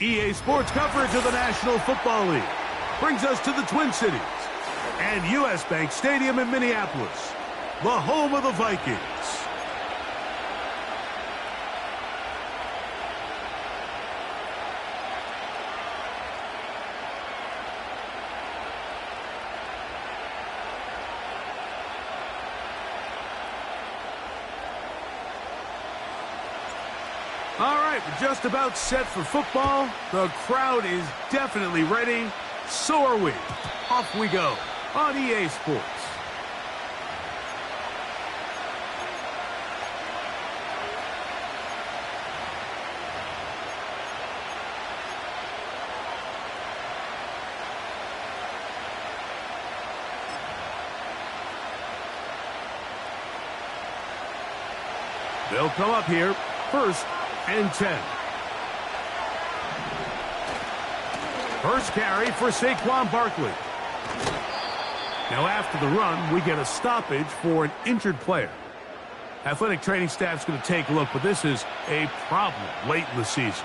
EA Sports coverage of the National Football League brings us to the Twin Cities and U.S. Bank Stadium in Minneapolis, the home of the Vikings. All right, we're just about set for football. The crowd is definitely ready. So are we. Off we go on EA Sports. They'll come up here first and 10. First carry for Saquon Barkley. Now after the run, we get a stoppage for an injured player. Athletic training staff's going to take a look, but this is a problem late in the season.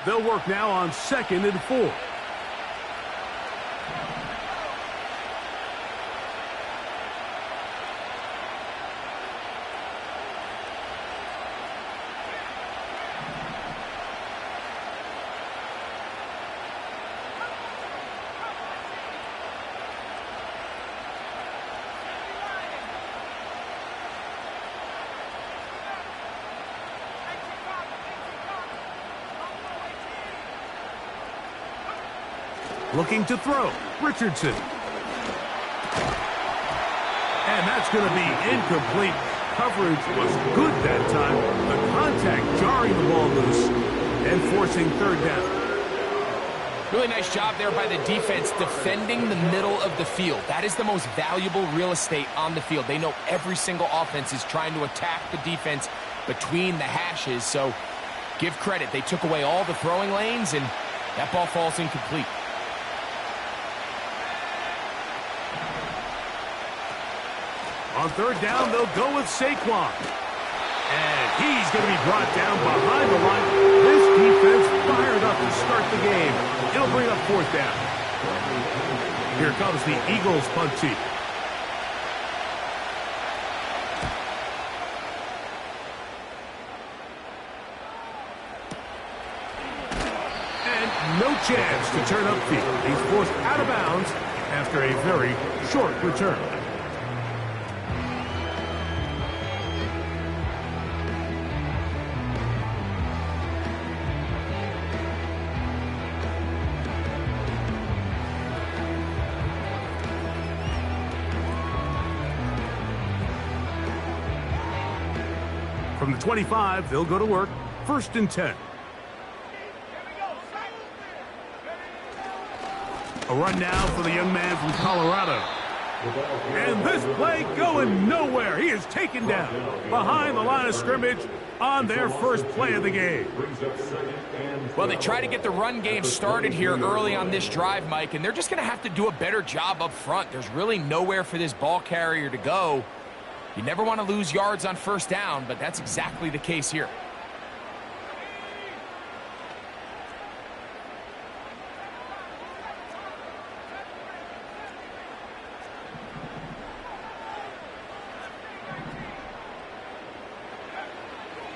They'll work now on 2nd and 4. Looking to throw, Richardson. And that's going to be incomplete. Coverage was good that time. The contact jarring the ball loose and forcing 3rd down. Really nice job there by the defense defending the middle of the field. That is the most valuable real estate on the field. They know every single offense is trying to attack the defense between the hashes. So give credit. They took away all the throwing lanes, and that ball falls incomplete. On 3rd down, they'll go with Saquon. And he's going to be brought down behind the line. This defense fired up to start the game. It'll bring up 4th down. Here comes the Eagles punt team. And no chance to turn upfield. He's forced out of bounds after a very short return. From the 25, they'll go to work. 1st and 10. A run now for the young man from Colorado. And this play going nowhere. He is taken down behind the line of scrimmage on their first play of the game. Well, they try to get the run game started here early on this drive, Mike, and they're just going to have to do a better job up front. There's really nowhere for this ball carrier to go. You never want to lose yards on 1st down, but that's exactly the case here.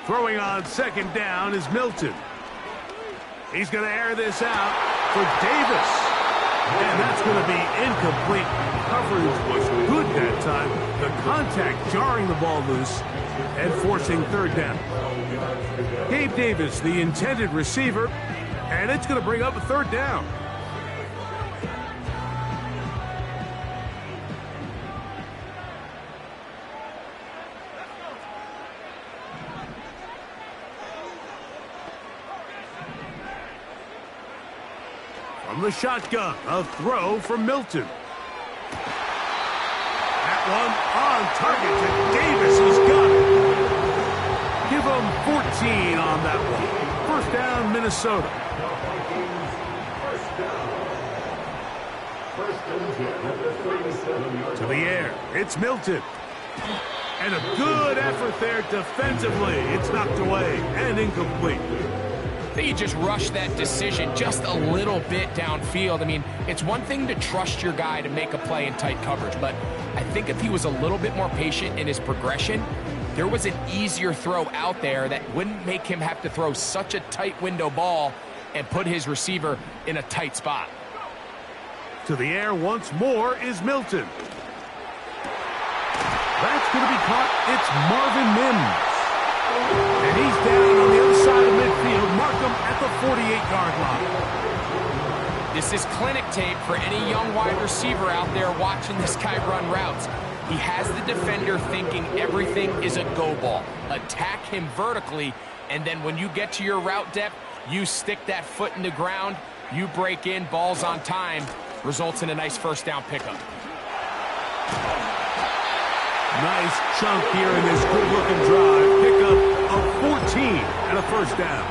Throwing on 2nd down is Milton. He's going to air this out for Davis. And that's going to be incomplete. Coverage was good that time. The contact jarring the ball loose and forcing 3rd down. Gabe Davis, the intended receiver, and it's going to bring up a 3rd down. From the shotgun, a throw from Milton. That one on target to Davis. He's got it. Give him 14 on that one. 1st down, Minnesota. To the air. It's Milton. And a good effort there defensively. It's knocked away and incomplete. I think he just rushed that decision just a little bit downfield. I mean, it's one thing to trust your guy to make a play in tight coverage, but I think if he was a little bit more patient in his progression, there was an easier throw out there that wouldn't make him have to throw such a tight window ball and put his receiver in a tight spot. To the air once more is Milton. That's going to be caught. It's Marvin Mims. And he's down on the other side of midfield. Mark him at the 48-yard line. This is clinic tape for any young wide receiver out there watching this guy run routes. He has the defender thinking everything is a go ball. Attack him vertically, and then when you get to your route depth, you stick that foot in the ground, you break in, ball's on time, results in a nice first down pickup. Nice chunk here in this good-looking drive. Pickup of 14 and a first down.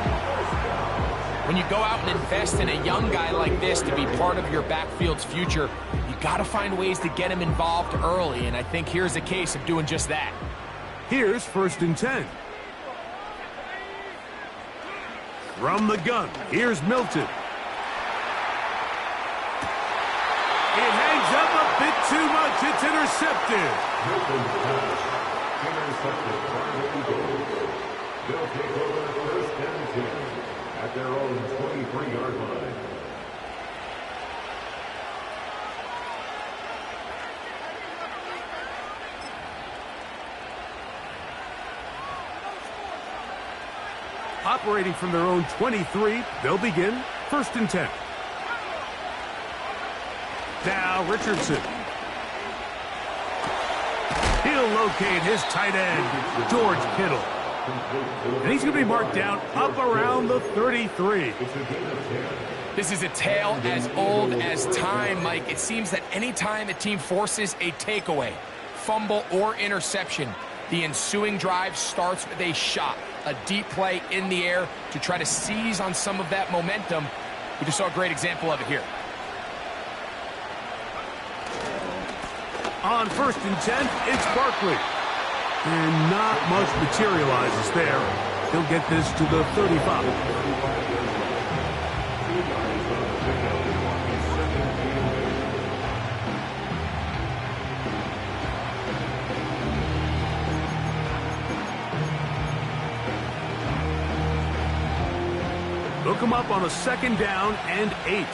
When you go out and invest in a young guy like this to be part of your backfield's future, you got to find ways to get him involved early, and I think here's a case of doing just that. Here's 1st and 10. From the gun, here's Milton. It hangs up a bit too much. It's intercepted. They'll take over 1st and 10 at their own 23-yard line. Operating from their own 23, they'll begin 1st and 10. Now Richardson. He'll locate his tight end, George Kittle. And he's going to be marked down up around the 33. This is a tale as old as time, Mike. It seems that any time a team forces a takeaway, fumble, or interception, the ensuing drive starts with a shot, a deep play in the air to try to seize on some of that momentum. We just saw a great example of it here. On 1st and 10, it's Barkley. And not much materializes there. He'll get this to the 35. Hook him up on a 2nd down and 8.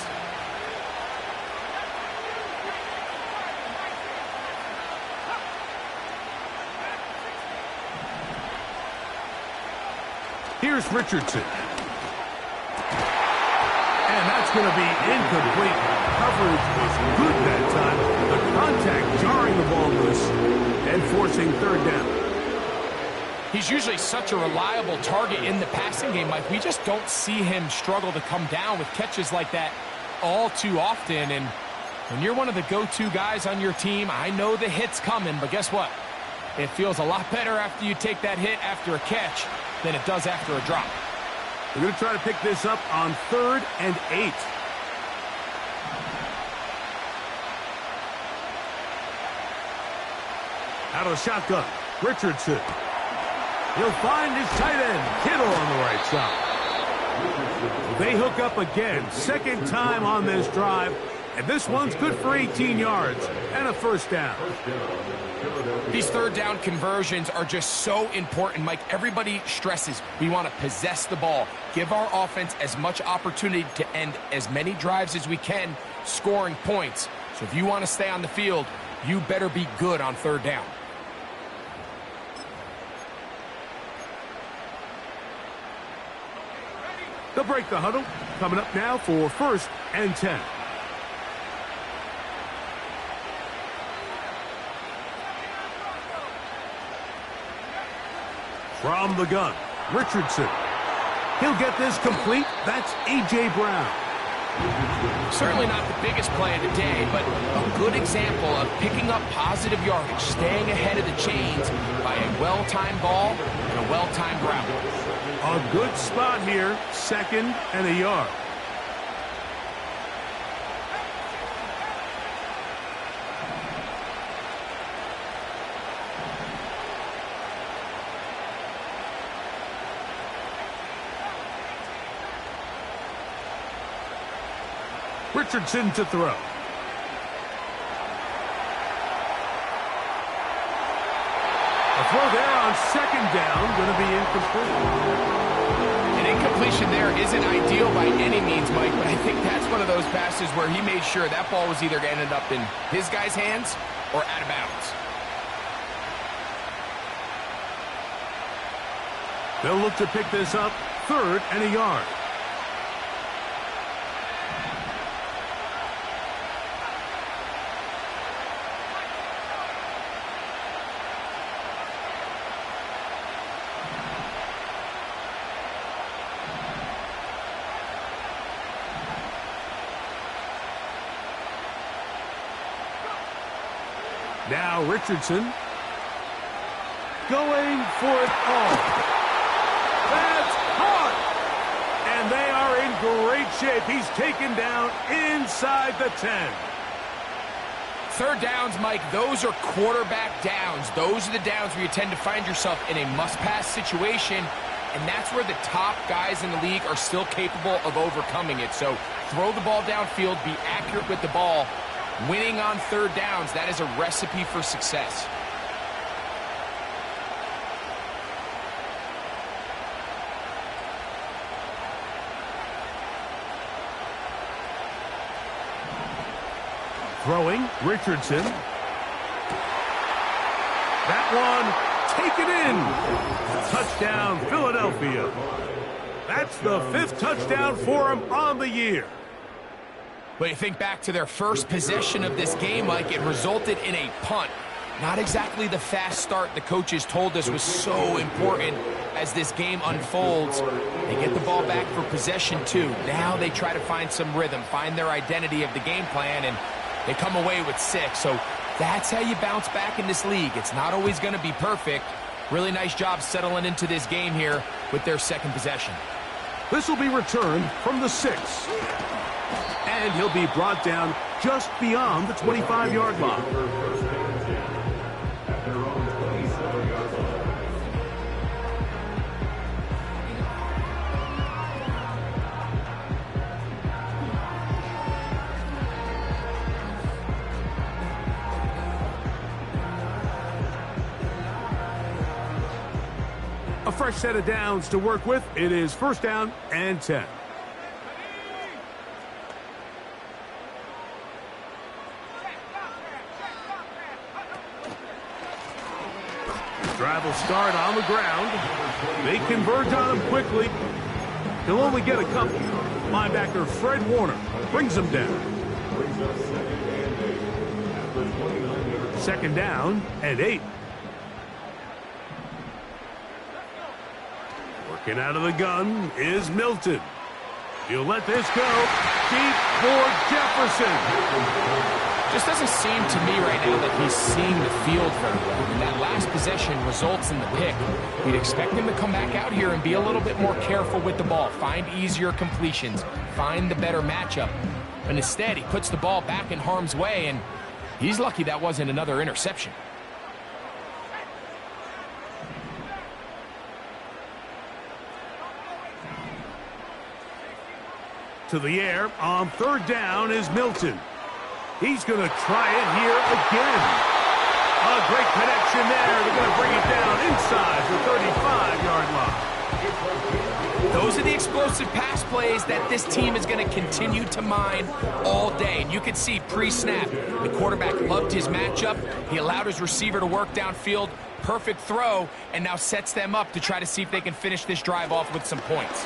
Here's Richardson. And that's going to be incomplete. Coverage was good that time. The contact jarring the ball loose and forcing 3rd down. He's usually such a reliable target in the passing game, Mike. We just don't see him struggle to come down with catches like that all too often. And when you're one of the go-to guys on your team, I know the hit's coming, but guess what? It feels a lot better after you take that hit after a catch than it does after a drop. We're going to try to pick this up on 3rd and 8. Out of the shotgun, Richardson. He'll find his tight end, Kittle, on the right side. They hook up again, 2nd time on this drive, and this one's good for 18 yards and a first down. These 3rd down conversions are just so important, Mike. Everybody stresses we want to possess the ball, give our offense as much opportunity to end as many drives as we can, scoring points. So if you want to stay on the field, you better be good on 3rd down. They'll break the huddle. Coming up now for 1st and 10. From the gun, Richardson. He'll get this complete. That's A.J. Brown. Certainly not the biggest play of the day, but a good example of picking up positive yardage, staying ahead of the chains by a well-timed ball and a well-timed route. A good spot here, 2nd and a yard. Richardson to throw. A throw there on second down, going to be incomplete. An incompletion there isn't ideal by any means, Mike, but I think that's one of those passes where he made sure that ball was either going to end up in his guy's hands or out of bounds. They'll look to pick this up, 3rd and a yard. Now Richardson going for it all. That's hard. And they are in great shape. He's taken down inside the 10. 3rd downs, Mike, those are quarterback downs. Those are the downs where you tend to find yourself in a must-pass situation, and that's where the top guys in the league are still capable of overcoming it. So throw the ball downfield, be accurate with the ball. Winning on 3rd downs, that is a recipe for success. Throwing, Richardson. That one taken in. Touchdown, Philadelphia. That's the 5th touchdown for him on the year. But you think back to their first possession of this game, Mike, it resulted in a punt. Not exactly the fast start the coaches told us was so important as this game unfolds. They get the ball back for possession 2. Now they try to find some rhythm, find their identity of the game plan, and they come away with 6. So that's how you bounce back in this league. It's not always going to be perfect. Really nice job settling into this game here with their 2nd possession. This will be returned from the 6. And he'll be brought down just beyond the 25-yard line. A fresh set of downs to work with. It is 1st down and 10. Drive will start on the ground. They converge on him quickly. He'll only get a couple. Linebacker Fred Warner brings him down. 2nd down and 8. Working out of the gun is Milton. He'll let this go deep for Jefferson. Just doesn't seem to me right now that he's seeing the field very well. And that last possession results in the pick. We'd expect him to come back out here and be a little bit more careful with the ball, find easier completions, find the better matchup. But instead, he puts the ball back in harm's way, and he's lucky that wasn't another interception. To the air on 3rd down is Milton. He's going to try it here again. A great connection there. They're going to bring it down inside the 35-yard line. Those are the explosive pass plays that this team is going to continue to mine all day. And you can see pre-snap, the quarterback loved his matchup. He allowed his receiver to work downfield. Perfect throw, and now sets them up to try to see if they can finish this drive off with some points.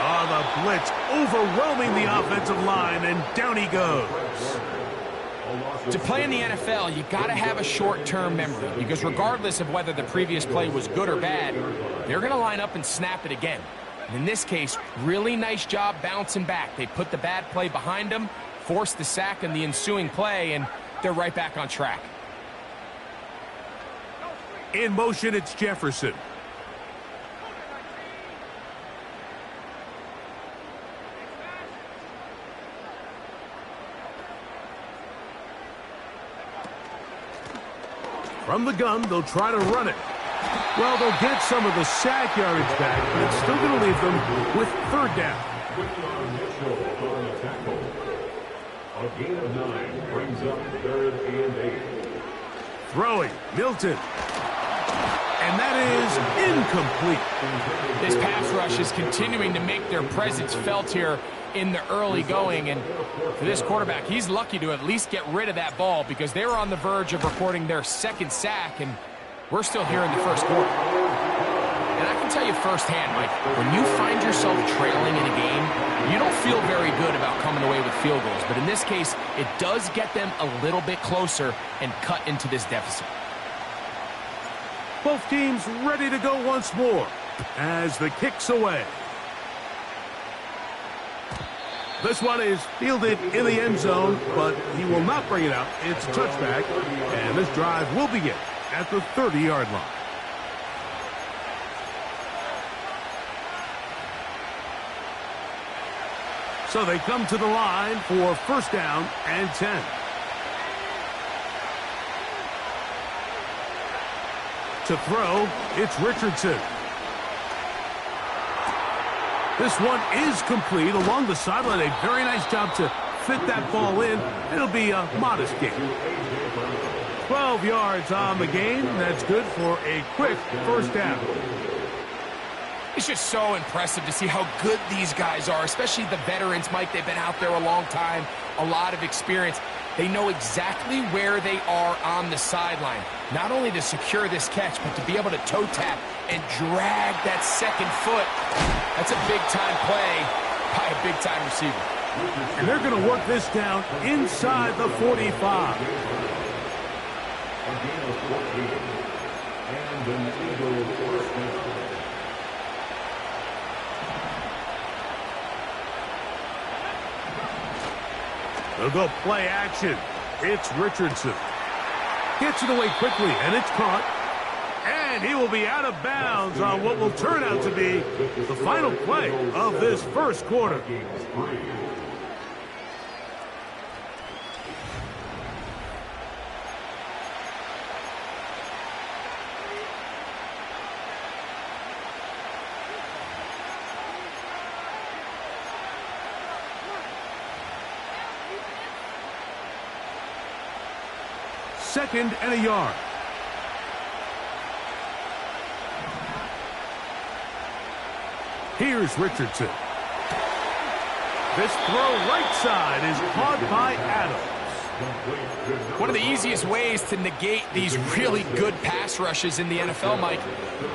Oh, the blitz overwhelming the offensive line, and down he goes. To play in the NFL, you got to have a short-term memory, because regardless of whether the previous play was good or bad, they're going to line up and snap it again. And in this case, really nice job bouncing back. They put the bad play behind them, forced the sack in the ensuing play, and they're right back on track. In motion, it's Jefferson. From the gun, they'll try to run it. Well, they'll get some of the sack yardage back, but it's still going to leave them with 3rd down. Mitchell on the tackle. A gain of 9 brings up 3rd and 8. Throwing, Milton. And that is incomplete. This pass rush is continuing to make their presence felt here in the early going. And for this quarterback, he's lucky to at least get rid of that ball because they were on the verge of recording their 2nd sack, and we're still here in the 1st quarter. And I can tell you firsthand, Mike, when you find yourself trailing in a game, you don't feel very good about coming away with field goals. But in this case, it does get them a little bit closer and cut into this deficit. Both teams ready to go once more as the kick's away. This one is fielded in the end zone, but he will not bring it out. It's touchback, and this drive will begin at the 30-yard line. So they come to the line for 1st down and 10. To throw, it's Richardson. This one is complete along the sideline. A very nice job to fit that ball in. It'll be a modest gain. 12 yards on the game. That's good for a quick 1st down. It's just so impressive to see how good these guys are, especially the veterans, Mike. They've been out there a long time, a lot of experience. They know exactly where they are on the sideline, not only to secure this catch, but to be able to toe tap and drag that 2nd foot. That's a big-time play by a big-time receiver. And they're going to work this down inside the 45. They'll go play action. It's Richardson. Gets it away quickly, and it's caught. And he will be out of bounds on what will turn out to be the final play of this 1st quarter. Second and a yard. Here's Richardson. This throw right side is caught by Adams. One of the easiest ways to negate these really good pass rushes in the NFL, Mike,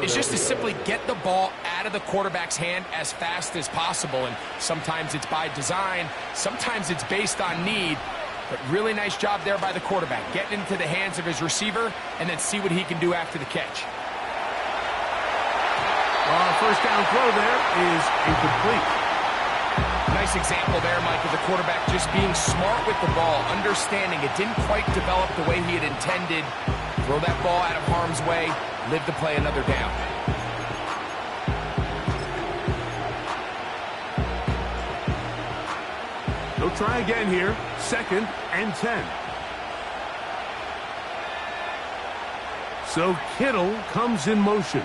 is just to simply get the ball out of the quarterback's hand as fast as possible. And sometimes it's by design, sometimes it's based on need. But really nice job there by the quarterback, getting into the hands of his receiver and then see what he can do after the catch. First down throw there is incomplete. Nice example there, Mike, of the quarterback just being smart with the ball, understanding it didn't quite develop the way he had intended. Throw that ball out of harm's way, live to play another down. They'll try again here. 2nd and 10. So Kittle comes in motion.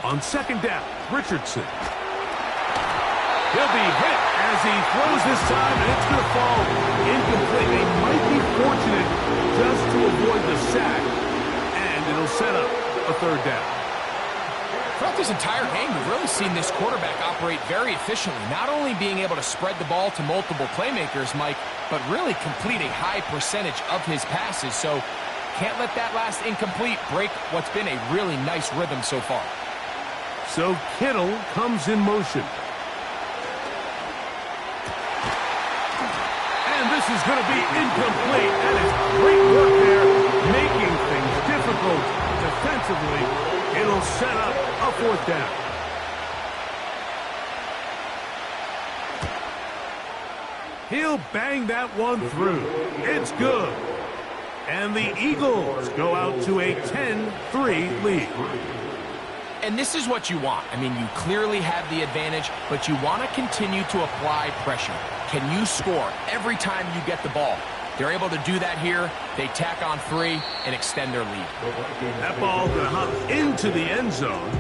On 2nd down, Richardson. He'll be hit as he throws this time, and it's going to fall incomplete. They might be fortunate just to avoid the sack, and it'll set up a 3rd down. Throughout this entire game, we've really seen this quarterback operate very efficiently, not only being able to spread the ball to multiple playmakers, Mike, but really complete a high percentage of his passes. So can't let that last incomplete break what's been a really nice rhythm so far. So Kittle comes in motion. And this is going to be incomplete. That is great work there, making things difficult defensively. It'll set up a 4th down. He'll bang that one through. It's good. And the Eagles go out to a 10-3 lead. And this is what you want. I mean, you clearly have the advantage, but you want to continue to apply pressure. Can you score every time you get the ball? They're able to do that here. They tack on 3 and extend their lead. That ball going to hop into the end zone.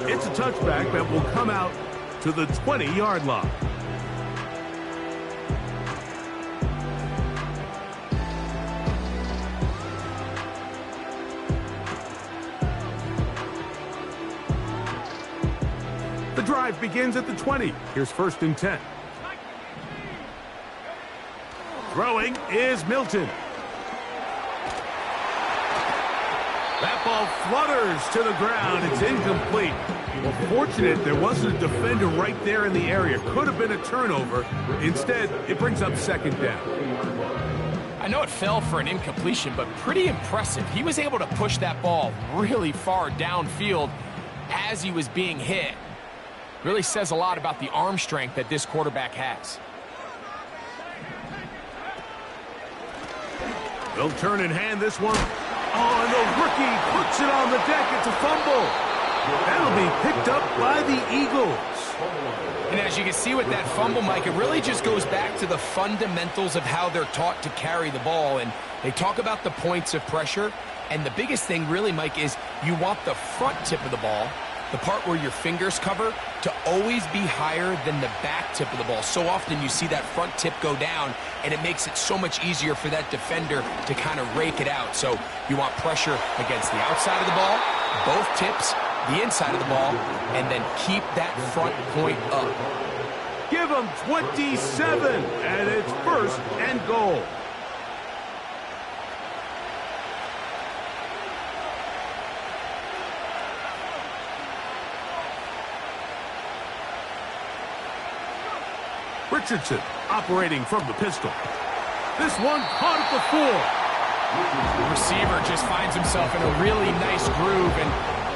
It's a touchback that will come out to the 20-yard line. The drive begins at the 20. Here's 1st and 10. Throwing is Milton. That ball flutters to the ground. It's incomplete. Well, fortunate there wasn't a defender right there in the area. Could have been a turnover. Instead, it brings up 2nd down. I know it fell for an incompletion, but pretty impressive. He was able to push that ball really far downfield as he was being hit. Really says a lot about the arm strength that this quarterback has. They'll turn and hand this one. Oh, and the rookie puts it on the deck. It's a fumble. That'll be picked up by the Eagles. And as you can see with that fumble, Mike, it really just goes back to the fundamentals of how they're taught to carry the ball. And they talk about the points of pressure. And the biggest thing really, Mike, is you want the front tip of the ball, the part where your fingers cover, to always be higher than the back tip of the ball. So often you see that front tip go down, and it makes it so much easier for that defender to kind of rake it out. So you want pressure against the outside of the ball, both tips, the inside of the ball, and then keep that front point up. Give them 27, and it's 1st and goal. Richardson operating from the pistol. This one caught at the 4. The receiver just finds himself in a really nice groove, and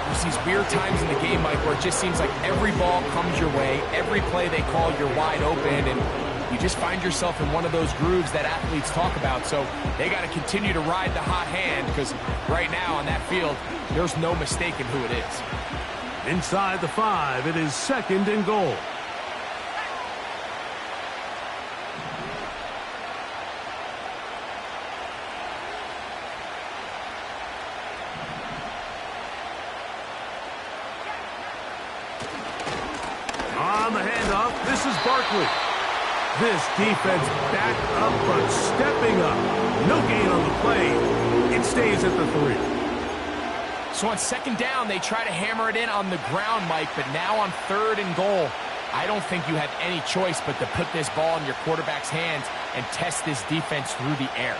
there's these weird times in the game, Mike, where it just seems like every ball comes your way, every play they call, you're wide open, and you just find yourself in one of those grooves that athletes talk about. So they got to continue to ride the hot hand, because right now on that field, there's no mistaking who it is. Inside the 5, it is 2nd and goal. On the handoff, this is Barkley. This defense back up, but stepping up. No gain on the play. It stays at the 3. So on 2nd down, they try to hammer it in on the ground, Mike, but now on 3rd and goal, I don't think you have any choice but to put this ball in your quarterback's hands and test this defense through the air.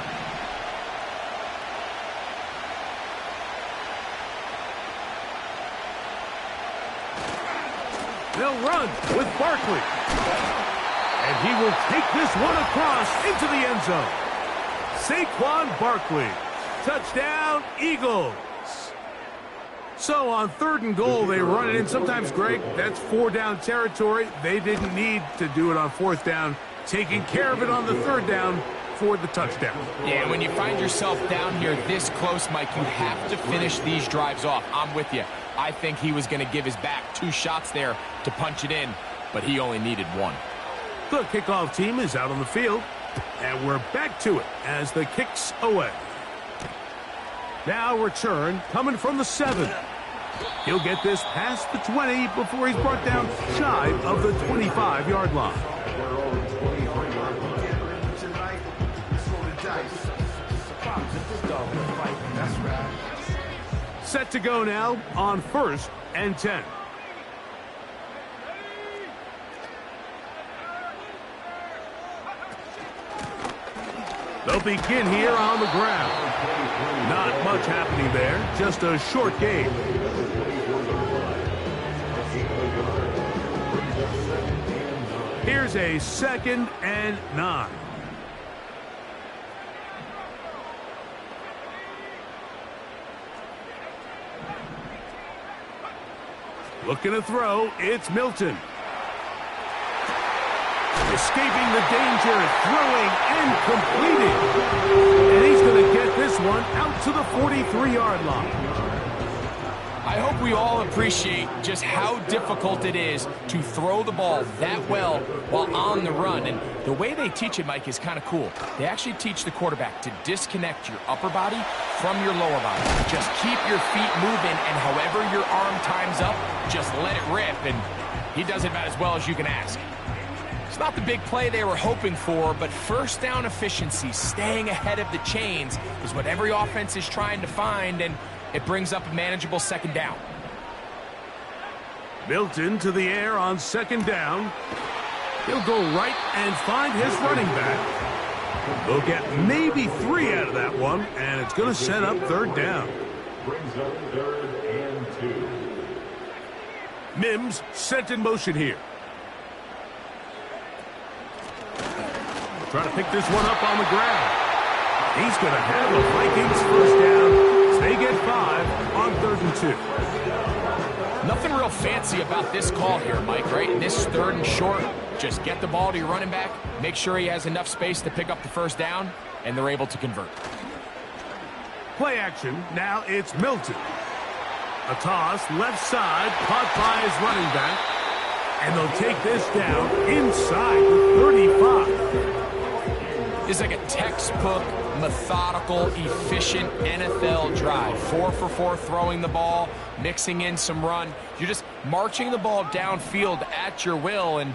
They'll run with Barkley. And he will take this one across into the end zone. Saquon Barkley. Touchdown, Eagles. So on 3rd and goal, they run it in. Sometimes, Greg, that's 4-down territory. They didn't need to do it on 4th down. Taking care of it on the 3rd down for the touchdown. Yeah, when you find yourself down here this close, Mike, you have to finish these drives off. I'm with you. I think he was going to give his back 2 shots there to punch it in, but he only needed 1. The kickoff team is out on the field, and we're back to it as the kick's away. Now return coming from the 7. He'll get this past the 20 before he's brought down shy of the 25-yard line. Set to go now on 1st and 10. They'll begin here on the ground. Not much happening there, just a short game. Here's a 2nd and 9. Looking to throw, it's Milton. Escaping the danger, throwing and completing. And he's going to get this one out to the 43-yard line. I I hope we all appreciate just how difficult it is to throw the ball that well while on the run. And the way they teach it, Mike, is kind of cool. They actually teach the quarterback to disconnect your upper body from your lower body. Just keep your feet moving, and however your arm times up, just let it rip. And he does it about as well as you can ask. It's not the big play they were hoping for, but first down efficiency, staying ahead of the chains, is what every offense is trying to find, and it brings up a manageable second down. Milton to the air on second down. He'll go right and find his running back. They'll get maybe 3 out of that one, and it's going to set up third down. Brings up 3rd and 2. Mims sent in motion here. Trying to pick this one up on the ground. He's going to have the Vikings first down. They get 5 on 3rd and 2. Nothing real fancy about this call here, Mike, right? In this 3rd and short, just get the ball to your running back, make sure he has enough space to pick up the first down, and they're able to convert. Play action. Now it's Milton. A toss, left side, caught by his running back. And they'll take this down inside the 35. This is like a textbook, methodical, efficient NFL drive. 4 for 4 throwing the ball, mixing in some run. You're just marching the ball downfield at your will, and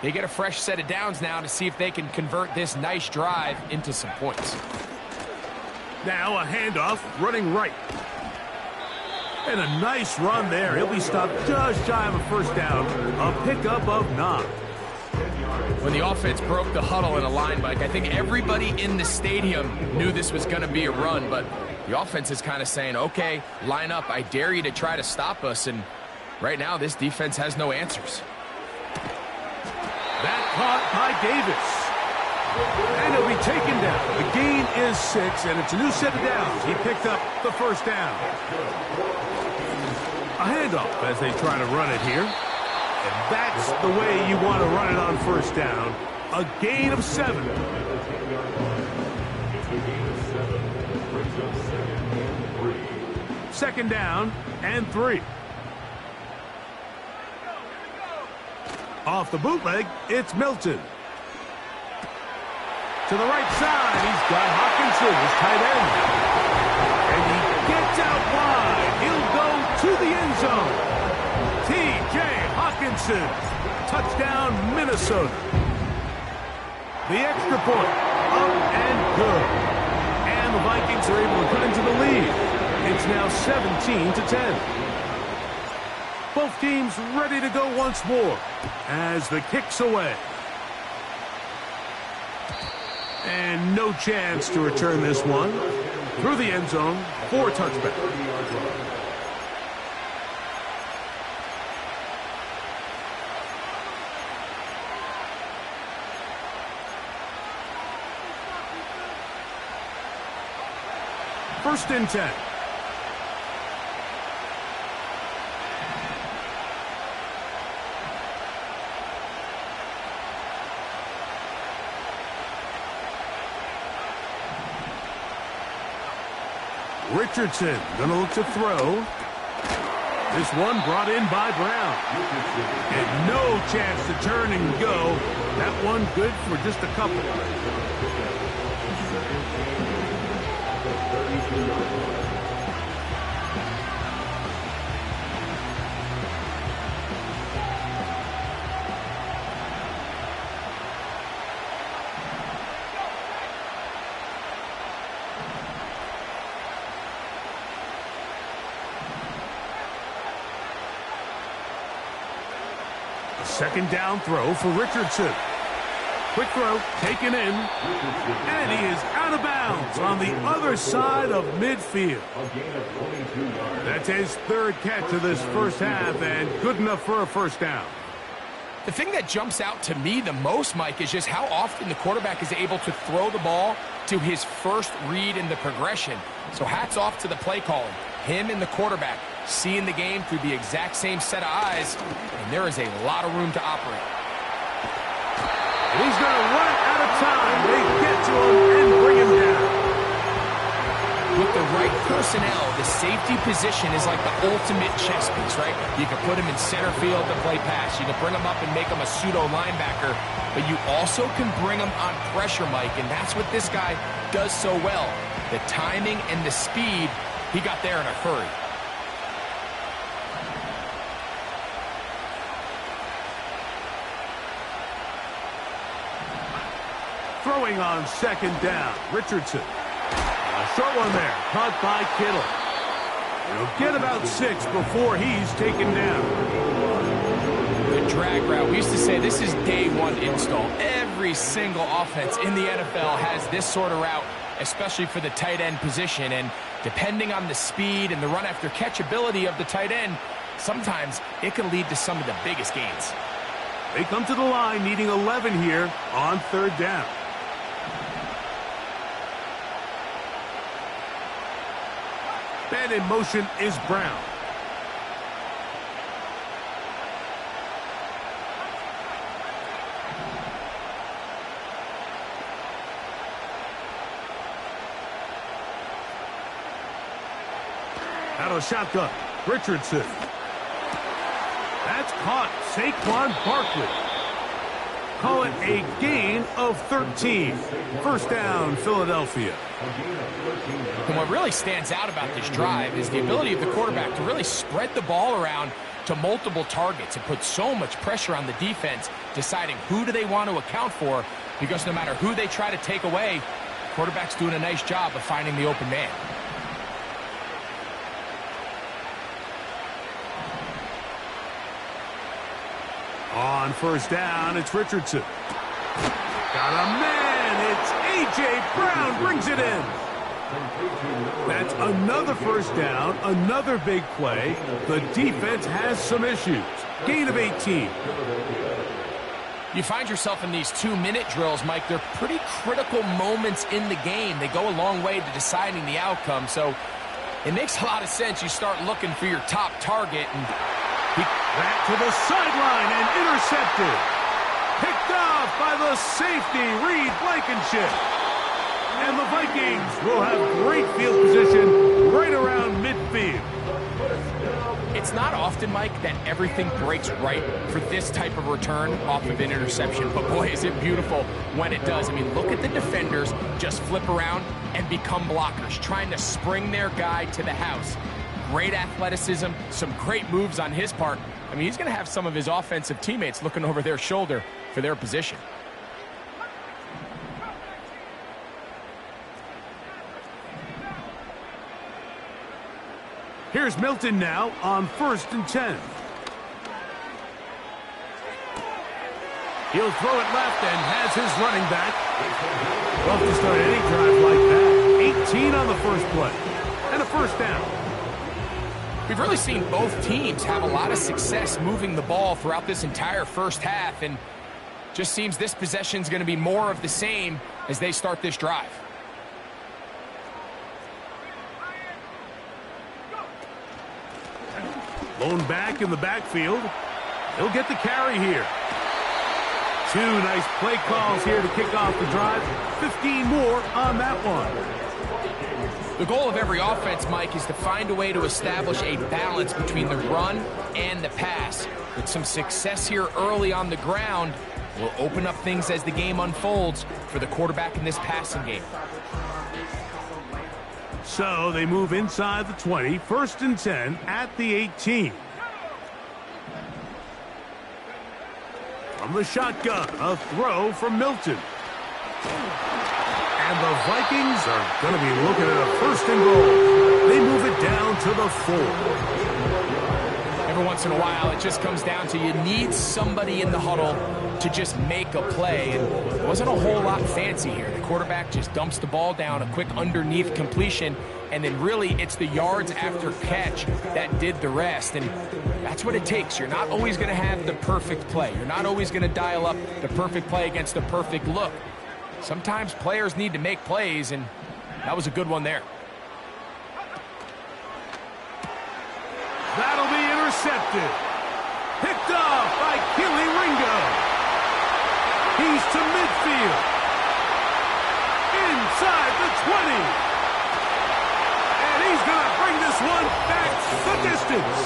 they get a fresh set of downs now to see if they can convert this nice drive into some points. Now a handoff, running right. And a nice run there. He'll be stopped just shy of a first down. A pickup of 9. When the offense broke the huddle in a line, Mike, I think everybody in the stadium knew this was going to be a run, but the offense is kind of saying, okay, line up. I dare you to try to stop us, and right now this defense has no answers. That caught by Davis. And he'll be taken down. The gain is 6, and it's a new set of downs. He picked up the first down. A handoff as they try to run it here. And that's the way you want to run it on first down. A gain of 7. Second down and 3. Off the bootleg, it's Milton. To the right side, he's got Hawkinson, his tight end. And he gets out wide. He'll go to the end zone. T.J. Hawkinson. Touchdown, Minnesota. The extra point. Up and good. And the Vikings are able to cut into the lead. It's now 17-10. Both teams ready to go once more as the kick's away. And no chance to return this one. Through the end zone for a touchback. First and 10. Richardson gonna look to throw. This one brought in by Brown. And no chance to turn and go. That one good for just a couple. Second down throw for Richardson. Quick throw, taken in. And he is out of bounds on the other side of midfield. That's his 3rd catch of this first half, and good enough for a first down. The thing that jumps out to me the most, Mike, is just how often the quarterback is able to throw the ball to his first read in the progression. So hats off to the play calling. Him and the quarterback seeing the game through the exact same set of eyes, and there is a lot of room to operate. And he's going to run out of time. They get to him and bring him down. With the right personnel, the safety position is like the ultimate chess piece, right? You can put him in center field to play pass. You can bring him up and make him a pseudo linebacker, but you also can bring him on pressure, Mike, and that's what this guy does so well. The timing and the speed, he got there in a hurry. Throwing on second down, Richardson. A short one there, caught by Kittle. He'll get about 6 before he's taken down. The drag route. We used to say this is day one install. Every single offense in the NFL has this sort of route, especially for the tight end position. And depending on the speed and the run after catch ability of the tight end, sometimes it can lead to some of the biggest gains. They come to the line needing 11 here on third down. And in motion is Brown. Out of shotgun, Richardson. That's caught. Saquon Barkley. Call it a gain of 13. First down, Philadelphia. And what really stands out about this drive is the ability of the quarterback to really spread the ball around to multiple targets and put so much pressure on the defense, deciding who do they want to account for, because no matter who they try to take away, the quarterback's doing a nice job of finding the open man. On first down, it's Richardson. Got a man. It's A.J. Brown brings it in. That's another first down, another big play. The defense has some issues. Gain of 18. You find yourself in these 2-minute drills, Mike. They're pretty critical moments in the game. They go a long way to deciding the outcome. So it makes a lot of sense. You start looking for your top target. And back to the sideline and intercepted. Picked off by the safety, Reed Blankenship. And the Vikings will have great field position right around midfield. It's not often, Mike, that everything breaks right for this type of return off of an interception. But boy, is it beautiful when it does. I mean, look at the defenders just flip around and become blockers, trying to spring their guy to the house. Great athleticism, some great moves on his part. I mean, he's going to have some of his offensive teammates looking over their shoulder for their position. Here's Milton now on 1st and 10. He'll throw it left and has his running back. Rough to start any drive like that. 18 on the first play. And a first down. We've really seen both teams have a lot of success moving the ball throughout this entire first half, and just seems this possession is going to be more of the same as they start this drive. Lone back in the backfield. He'll get the carry here. 2 nice play calls here to kick off the drive. 15 more on that one. The goal of every offense, Mike, is to find a way to establish a balance between the run and the pass. With some success here early on the ground, will open up things as the game unfolds for the quarterback in this passing game. So they move inside the 20, 1st and 10 at the 18. From the shotgun, a throw from Milton. And the Vikings are going to be looking at a 1st and goal. They move it down to the 4. Every once in a while, it just comes down to you need somebody in the huddle to just make a play. And it wasn't a whole lot fancy here. The quarterback just dumps the ball down, a quick underneath completion, and then really it's the yards after catch that did the rest. And that's what it takes. You're not always going to have the perfect play. You're not always going to dial up the perfect play against the perfect look. Sometimes players need to make plays, and that was a good one there. That'll be intercepted. Picked off by Keely Ringo. He's to midfield. Inside the 20. And he's going to bring this This one back the distance.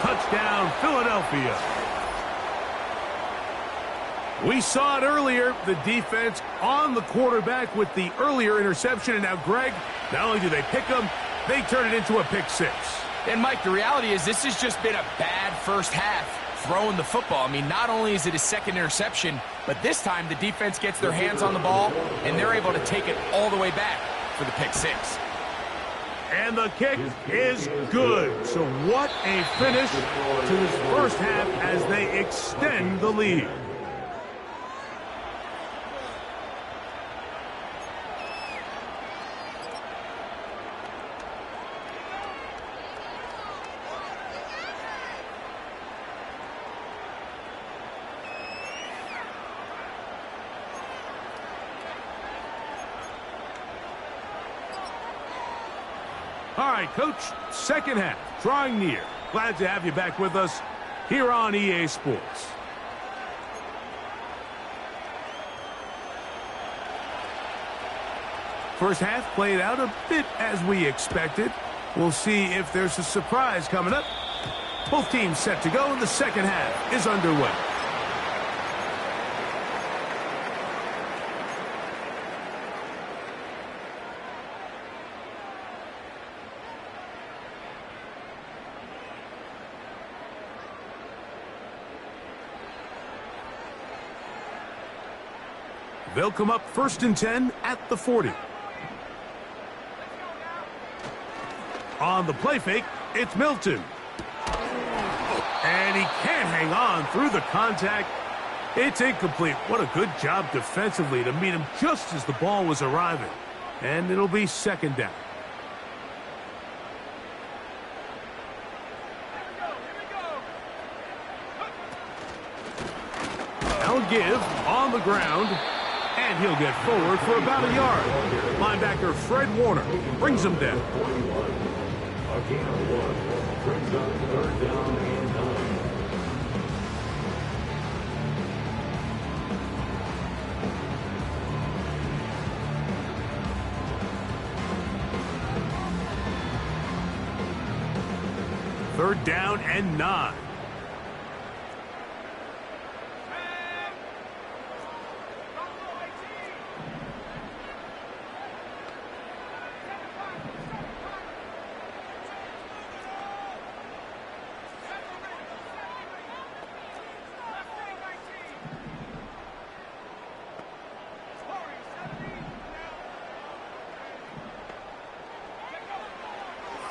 Touchdown, Philadelphia. We saw it earlier, the defense on the quarterback with the earlier interception. And now, Greg, not only do they pick him, they turn it into a pick six. And, Mike, the reality is this has just been a bad first half throwing the football. I mean, not only is it his second interception, but this time the defense gets their hands on the ball, and they're able to take it all the way back for the pick six. And the kick is good. So what a finish to this first half as they extend the lead. All right, Coach, second half, drawing near. Glad to have you back with us here on EA Sports. First half played out a bit as we expected. We'll see if there's a surprise coming up. Both teams set to go, and the second half is underway. They'll come up 1st and 10 at the 40. On the play fake, it's Milton. And he can't hang on through the contact. It's incomplete. What a good job defensively to meet him just as the ball was arriving. And it'll be second down. Now give on the ground. And he'll get forward for about a yard. Linebacker Fred Warner brings him down. A gain of 1 brings up 3rd down and 9. Third down and 9.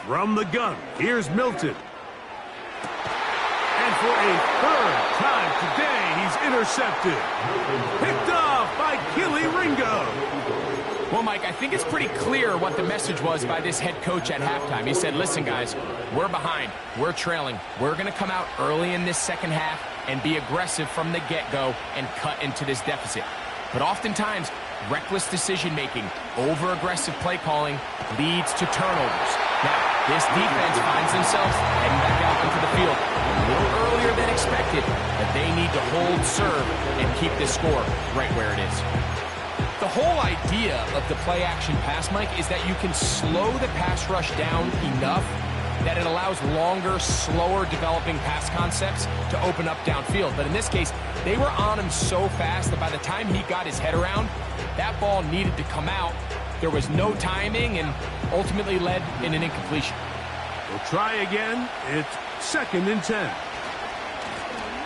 From the gun, here's Milton. And for a third time today, he's intercepted. Picked off by Keely Ringo. Well, Mike, I think it's pretty clear what the message was by this head coach at halftime. He said, listen, guys, we're behind. We're trailing. We're going to come out early in this second half and be aggressive from the get-go and cut into this deficit. But oftentimes, reckless decision-making, over-aggressive play calling leads to turnovers. Now, this defense finds themselves heading back out into the field a little earlier than expected, but they need to hold serve and keep this score right where it is. The whole idea of the play-action pass, Mike, is that you can slow the pass rush down enough that it allows longer, slower developing pass concepts to open up downfield. But in this case, they were on him so fast that by the time he got his head around, that ball needed to come out. There was no timing and ultimately led in an incompletion. We'll try again. It's 2nd and 10.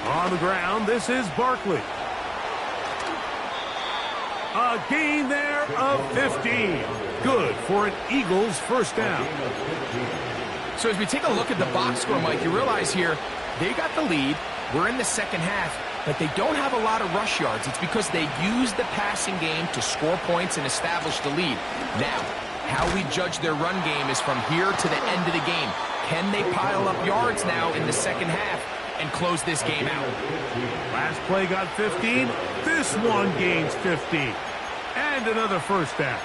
On the ground, this is Barkley. A gain there of 15. Good for an Eagles first down. So as we take a look at the box score, Mike, you realize here they got the lead. We're in the second half, but they don't have a lot of rush yards. It's because they use the passing game to score points and establish the lead. Now, how we judge their run game is from here to the end of the game. Can they pile up yards now in the second half and close this game out? Last play got 15. This one gains 15. And another first down.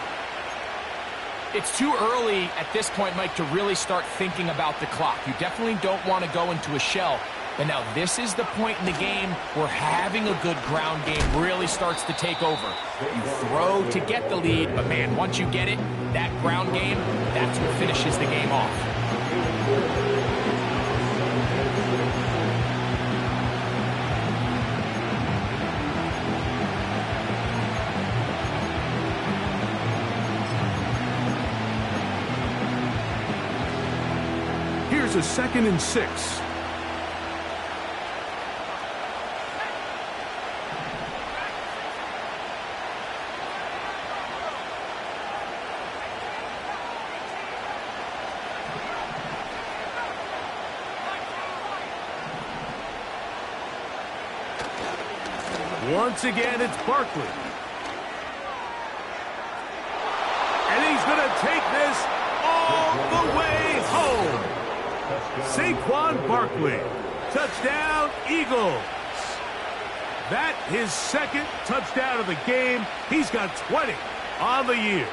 It's too early at this point, Mike, to really start thinking about the clock. You definitely don't want to go into a shell. But now this is the point in the game where having a good ground game really starts to take over. You throw to get the lead, but man, once you get it, that ground game, that's what finishes the game off. Here's a 2nd and 6. Once again, it's Barkley. And he's going to take this all the way home. Saquon Barkley. Touchdown, Eagles. That his 2nd touchdown of the game. He's got 20 on the year.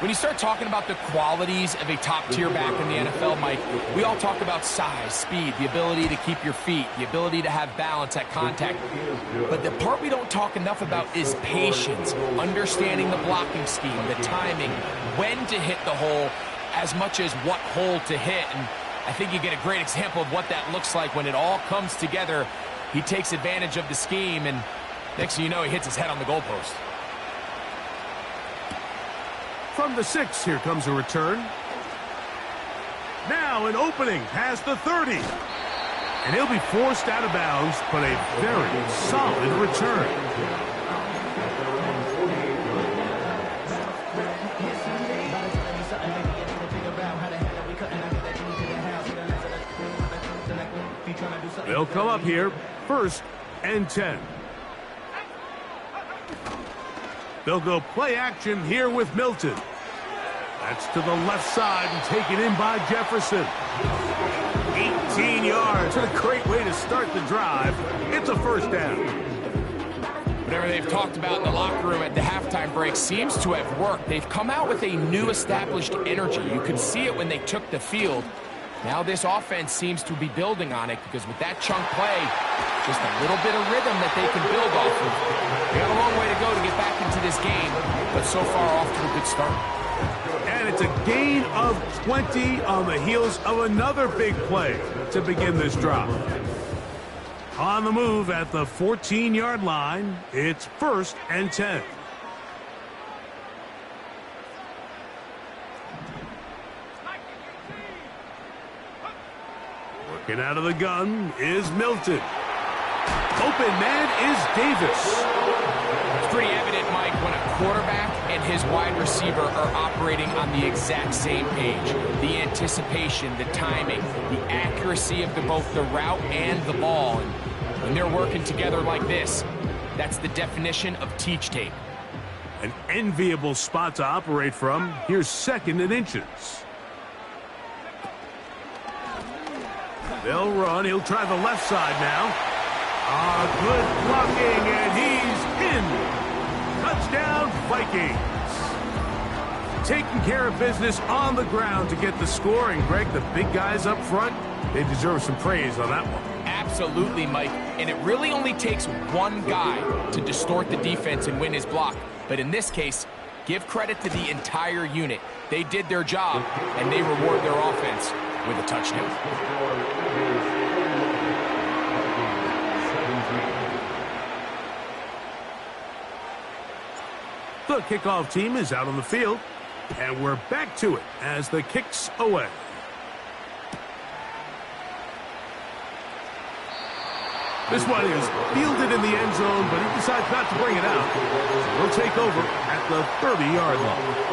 When you start talking about the qualities of a top-tier back in the NFL, Mike, we all talk about size, speed, the ability to keep your feet, the ability to have balance at contact. But the part we don't talk enough about is patience, understanding the blocking scheme, the timing, when to hit the hole, as much as what hole to hit. And I think you get a great example of what that looks like when it all comes together. He takes advantage of the scheme, and next thing you know, he hits his head on the goalpost. From the 6, here comes a return. Now an opening past the 30. And he'll be forced out of bounds, but a very solid return. They'll come up here, 1st and 10. They'll go play action here with Milton. That's to the left side and taken in by Jefferson. 18 yards. What a great way to start the drive. It's a 1st down. Whatever they've talked about in the locker room at the halftime break seems to have worked. They've come out with a new established energy. You could see it when they took the field. Now this offense seems to be building on it because with that chunk play, just a little bit of rhythm that they can build off of. They got a long way to go to get back into this game, but so far off to a good start. And it's a gain of 20 on the heels of another big play to begin this drive. On the move at the 14-yard line, it's 1st and 10. Working out of the gun is Milton. Open man is Davis. It's pretty evident, Mike, when a quarterback and his wide receiver are operating on the exact same page. The anticipation, the timing, the accuracy of both the route and the ball. And when they're working together like this, that's the definition of teach tape. An enviable spot to operate from. Here's 2nd and inches. They'll run. He'll try the left side now. Good blocking, and he's in. Touchdown, Vikings. Taking care of business on the ground to get the score. And, Greg, the big guys up front, they deserve some praise on that one. Absolutely, Mike. And it really only takes one guy to distort the defense and win his block. But in this case, give credit to the entire unit. They did their job, and they reward their offense with a touchdown. The kickoff team is out on the field, and we're back to it as the kick's away. This one is fielded in the end zone, but he decides not to bring it out. So we'll take over at the 30-yard line.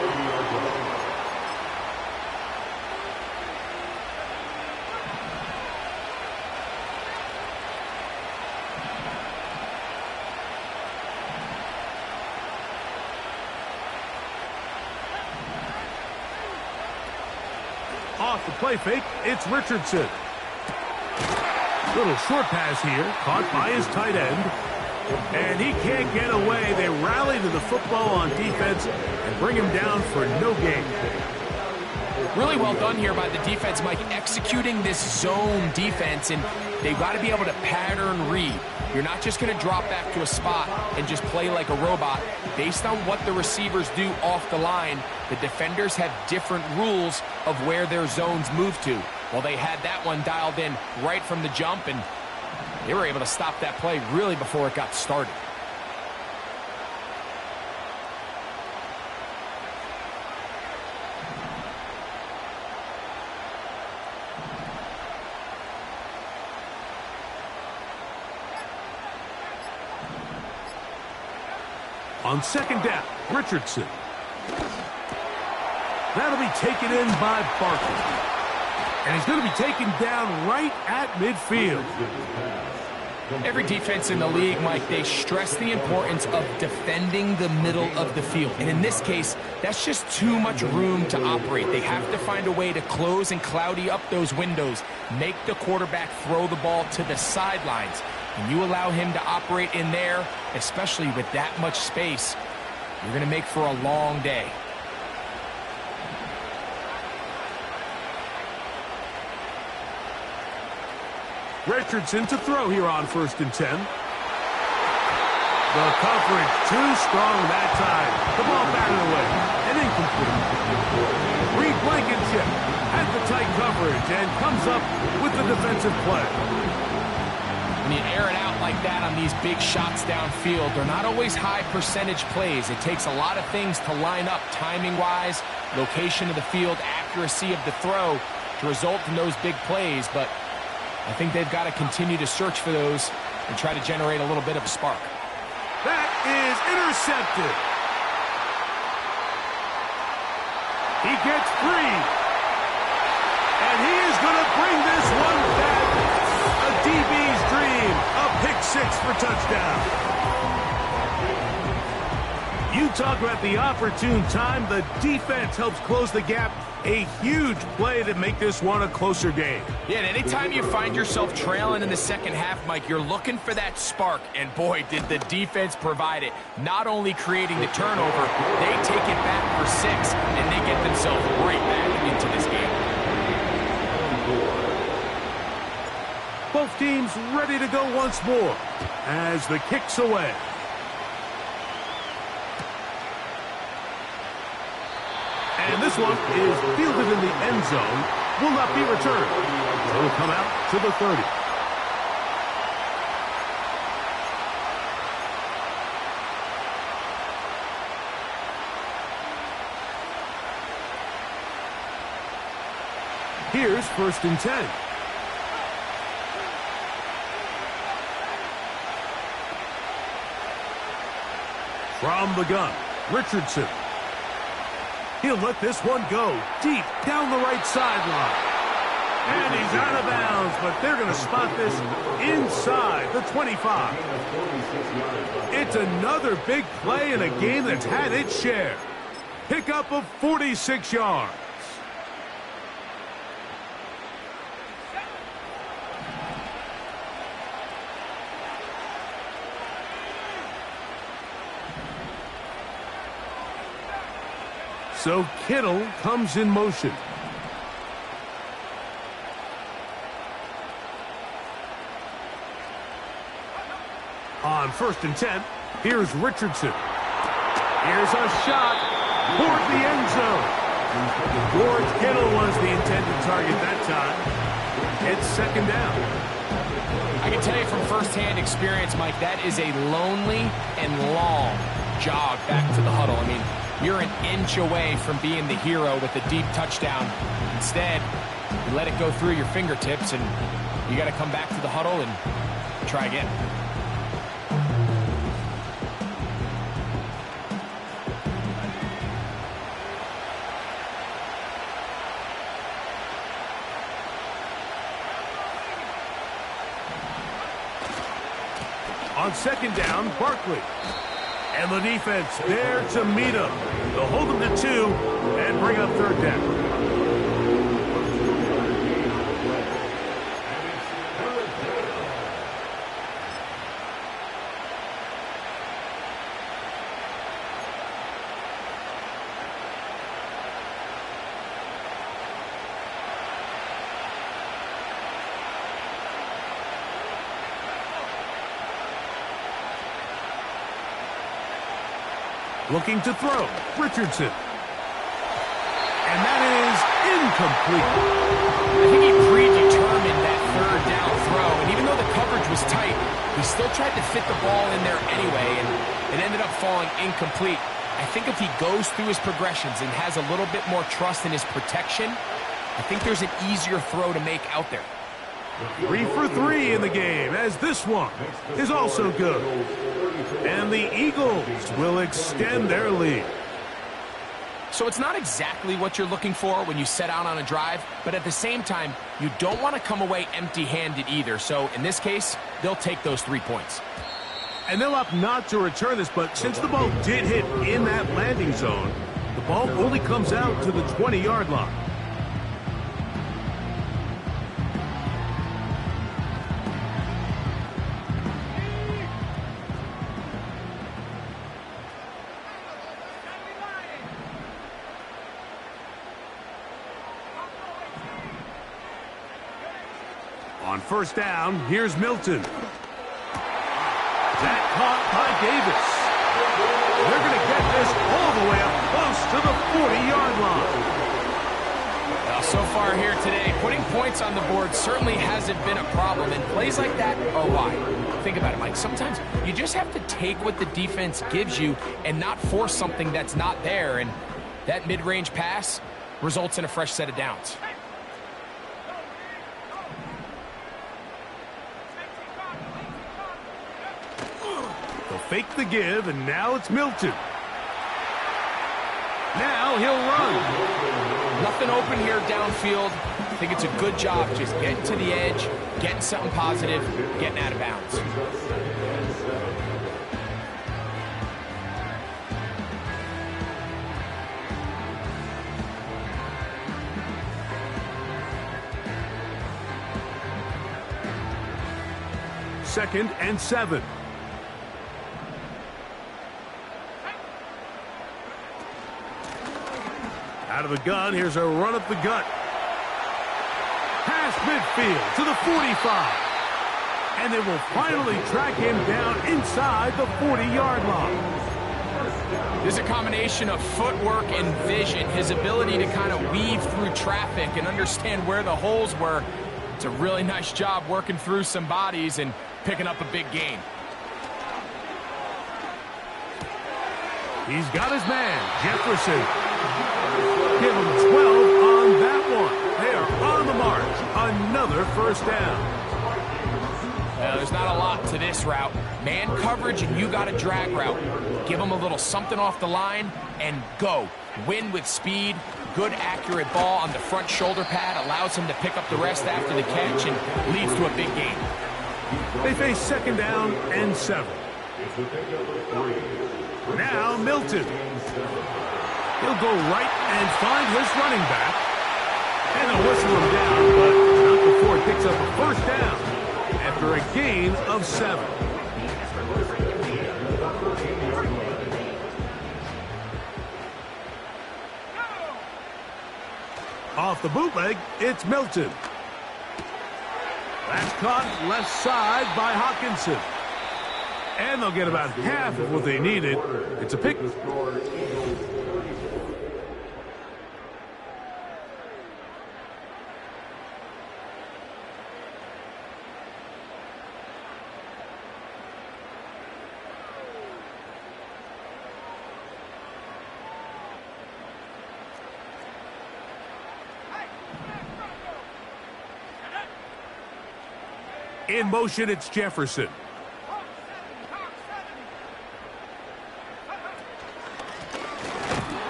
Off the play fake, it's Richardson. Little short pass here, caught by his tight end. And he can't get away. They rally to the football on defense and bring him down for no gain. Really well done here by the defense, Mike, executing this zone defense, and they've got to be able to pattern read. You're not just going to drop back to a spot and just play like a robot. Based on what the receivers do off the line, the defenders have different rules of where their zones move to. Well, they had that one dialed in right from the jump, and they were able to stop that play really before it got started. On second down, Richardson. That'll be taken in by Barkley. And he's going to be taken down right at midfield. Every defense in the league, Mike, they stress the importance of defending the middle of the field. And in this case, that's just too much room to operate. They have to find a way to close and cloudy up those windows, make the quarterback throw the ball to the sidelines. And you allow him to operate in there, especially with that much space, you're going to make for a long day. Richardson to throw here on 1st and 10. The coverage too strong that time. The ball batted away and incomplete. Reed Blankenship has the tight coverage and comes up with the defensive play. When you air it out like that on these big shots downfield, they're not always high percentage plays. It takes a lot of things to line up timing-wise, location of the field, accuracy of the throw to result in those big plays, but I think they've got to continue to search for those and try to generate a little bit of a spark. That is intercepted. He gets free. And he is going to bring this one back. A DB's dream. A pick six for touchdown. You talk about the opportune time. The defense helps close the gap. A huge play to make this one a closer game. Yeah, and anytime you find yourself trailing in the second half, Mike, you're looking for that spark. And boy, did the defense provide it. Not only creating the turnover, they take it back for 6, and they get themselves right back into this game. Both teams ready to go once more as the kick's away. And this one is fielded in the end zone. Will not be returned. So it'll come out to the 30. Here's 1st and 10. From the gun, Richardson. He'll let this one go deep down the right sideline. And he's out of bounds, but they're going to spot this inside the 25. It's another big play in a game that's had its share. Pickup of 46 yards. So Kittle comes in motion. On 1st and 10, here's Richardson. Here's a shot toward the end zone. George Kittle was the intended target that time. It's 2nd down. I can tell you from firsthand experience, Mike, that is a lonely and long jog back to the huddle. I mean, you're an inch away from being the hero with a deep touchdown. Instead, you let it go through your fingertips, and you got to come back to the huddle and try again. On 2nd down, Barkley. And the defense there to meet him. They'll hold him to 2 and bring up 3rd down. Looking to throw. Richardson. And that is incomplete. I think he predetermined that third down throw, and even though the coverage was tight, he still tried to fit the ball in there anyway, and it ended up falling incomplete. I think if he goes through his progressions and has a little bit more trust in his protection, I think there's an easier throw to make out there. 3 for 3 in the game, as this one is also good. And the Eagles will extend their lead. So it's not exactly what you're looking for when you set out on a drive, but at the same time, you don't want to come away empty-handed either. So in this case, they'll take those 3 points. And they'll opt not to return this, but since the ball did hit in that landing zone, the ball only comes out to the 20-yard line. On first down, here's Milton. That caught by Davis. They're going to get this all the way up close to the 40-yard line. Well, so far here today, putting points on the board certainly hasn't been a problem, and plays like that are why. Think about it, Mike. Sometimes you just have to take what the defense gives you and not force something that's not there, and that mid-range pass results in a fresh set of downs. Fake the give, and now it's Milton. Now he'll run. Nothing open here downfield. I think it's a good job just getting to the edge, getting something positive, getting out of bounds. Second and 7. Out of the gun, here's a run up the gut. Past midfield to the 45. And they will finally track him down inside the 40-yard line. There's a combination of footwork and vision, his ability to kind of weave through traffic and understand where the holes were. It's a really nice job working through some bodies and picking up a big gain. He's got his man, Jefferson. Give him 12 on that one. They are on the march. Another first down. Well, there's not a lot to this route. Man coverage, and you got a drag route. Give him a little something off the line and go. Win with speed. Good, accurate ball on the front shoulder pad. Allows him to pick up the rest after the catch and leads to a big gain. They face second down and 7. Now Milton. He'll go right and find his running back. And they'll whistle him down, but not before it picks up a first down after a gain of 7. Off the bootleg, it's Milton. That's caught left side by Hawkinson. And they'll get about half of what they needed. It's a pick. In motion, it's Jefferson.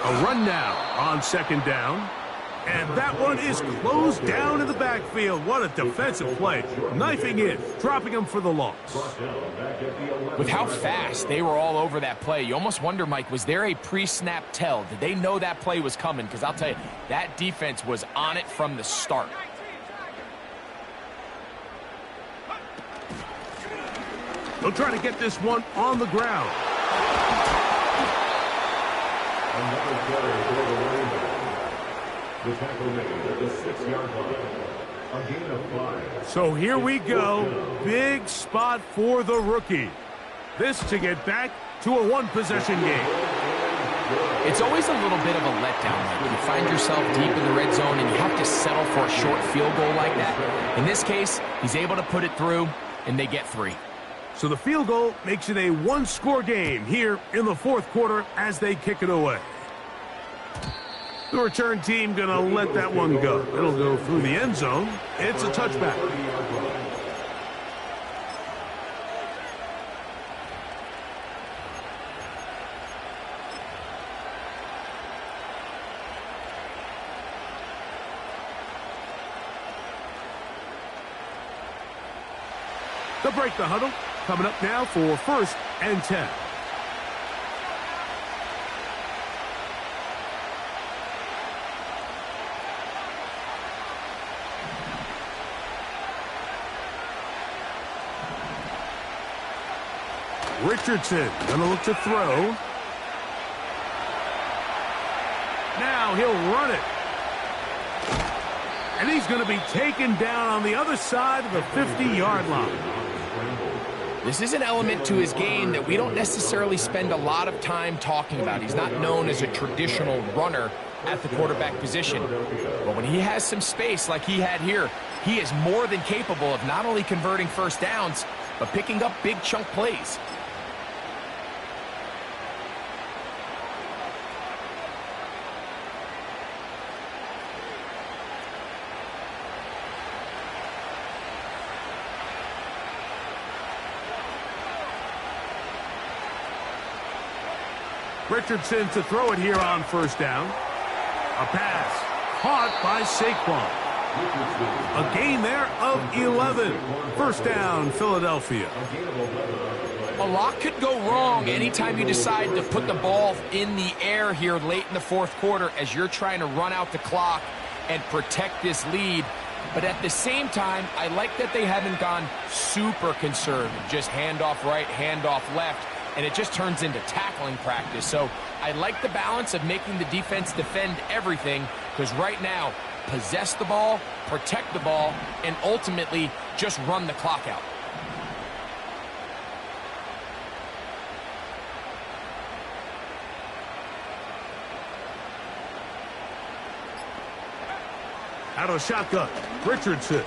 A run now on second down. And that one is closed down in the backfield. What a defensive play. Knifing in, dropping him for the loss. With how fast they were all over that play, you almost wonder, Mike, was there a pre-snap tell? Did they know that play was coming? Because I'll tell you, that defense was on it from the start. They'll try to get this one on the ground. Another carry for the running back. The tackle made at the 6-yard line. A gain of 5. So here we go. Big spot for the rookie. This to get back to a one-possession game. It's always a little bit of a letdown. Like you find yourself deep in the red zone and you have to settle for a short field goal like that. In this case, he's able to put it through, and they get 3. So the field goal makes it a one-score game here in the fourth quarter as they kick it away. The return team going to let that one go. It'll go through the end zone. It's a touchback. They'll break the huddle. Coming up now for 1st and 10. Richardson going to look to throw. Now he'll run it. And he's going to be taken down on the other side of the 50-yard line. This is an element to his game that we don't necessarily spend a lot of time talking about. He's not known as a traditional runner at the quarterback position. But when he has some space like he had here, he is more than capable of not only converting first downs, but picking up big chunk plays. Richardson to throw it here on 1st down. A pass caught by Saquon. A gain there of 11. 1st down, Philadelphia. A lot could go wrong anytime you decide to put the ball in the air here late in the fourth quarter as you're trying to run out the clock and protect this lead. But at the same time, I like that they haven't gone super conservative. Just handoff right, handoff left. And it just turns into tackling practice. So I like the balance of making the defense defend everything, because right now, possess the ball, protect the ball, and ultimately just run the clock out. Out of shotgun, Richardson.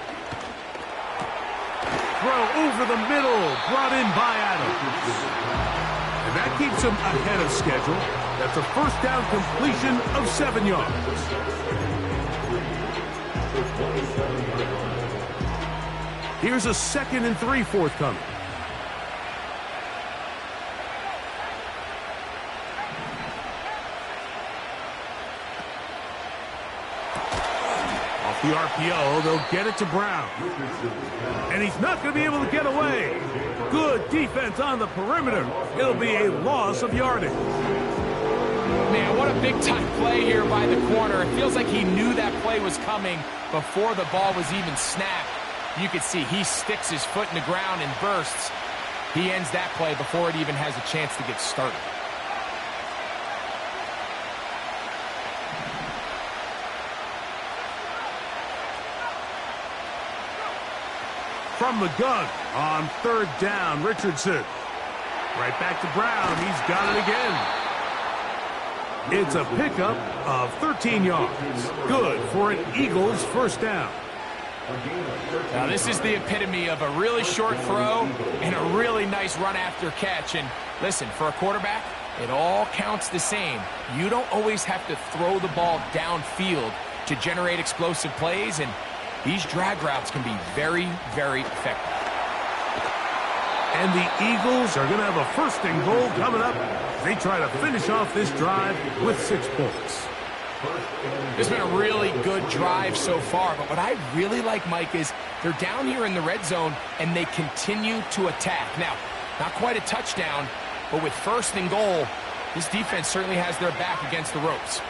Throw over the middle, brought in by Adams. And that keeps him ahead of schedule. That's a 1st down completion of 7 yards. Here's a 2nd and 3 forthcoming. Off the RPO, they'll get it to Brown. And he's not going to be able to get away. Good defense on the perimeter. It'll be a loss of yardage. Man, what a big-time play here by the corner. It feels like he knew that play was coming before the ball was even snapped. You can see he sticks his foot in the ground and bursts. He ends that play before it even has a chance to get started. From the gun on 3rd down, Richardson. Right back to Brown. He's got it again. It's a pickup of 13 yards. Good for an Eagles 1st down. Now this is the epitome of a really short throw and a really nice run after catch. And listen, for a quarterback, it all counts the same. You don't always have to throw the ball downfield to generate explosive plays, and these drag routes can be very, very effective. And the Eagles are going to have a 1st and goal coming up. They try to finish off this drive with 6 points. This has been a really good drive so far, but what I really like, Mike, is they're down here in the red zone and they continue to attack. Now, not quite a touchdown, but with 1st and goal, this defense certainly has their back against the ropes.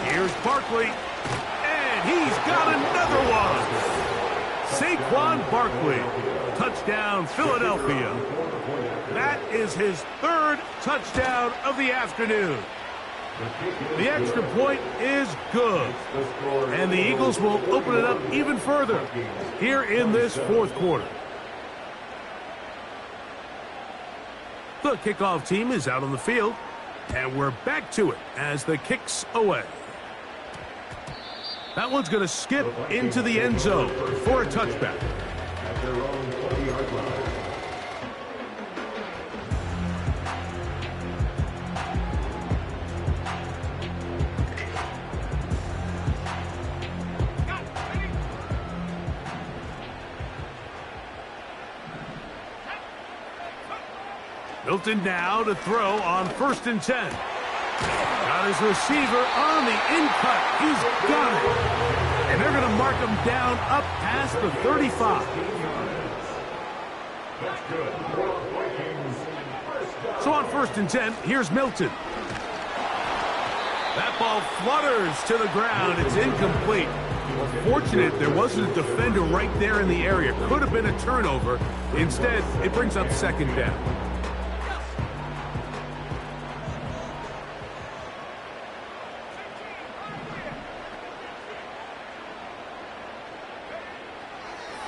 Here's Barkley, and he's got another one. Saquon Barkley, touchdown Philadelphia. That is his 3rd touchdown of the afternoon. The extra point is good, and the Eagles will open it up even further here in this fourth quarter. The kickoff team is out on the field, and we're back to it as the kick's away. That one's going to skip into the end zone for a touchback. At their own 20-yard line. Milton now to throw on 1st and 10. Got his receiver on the in-cut. He's got it. And they're going to mark him down up past the 35. So on 1st and 10, here's Milton. That ball flutters to the ground. It's incomplete. Fortunate there wasn't a defender right there in the area. Could have been a turnover. Instead, it brings up 2nd down.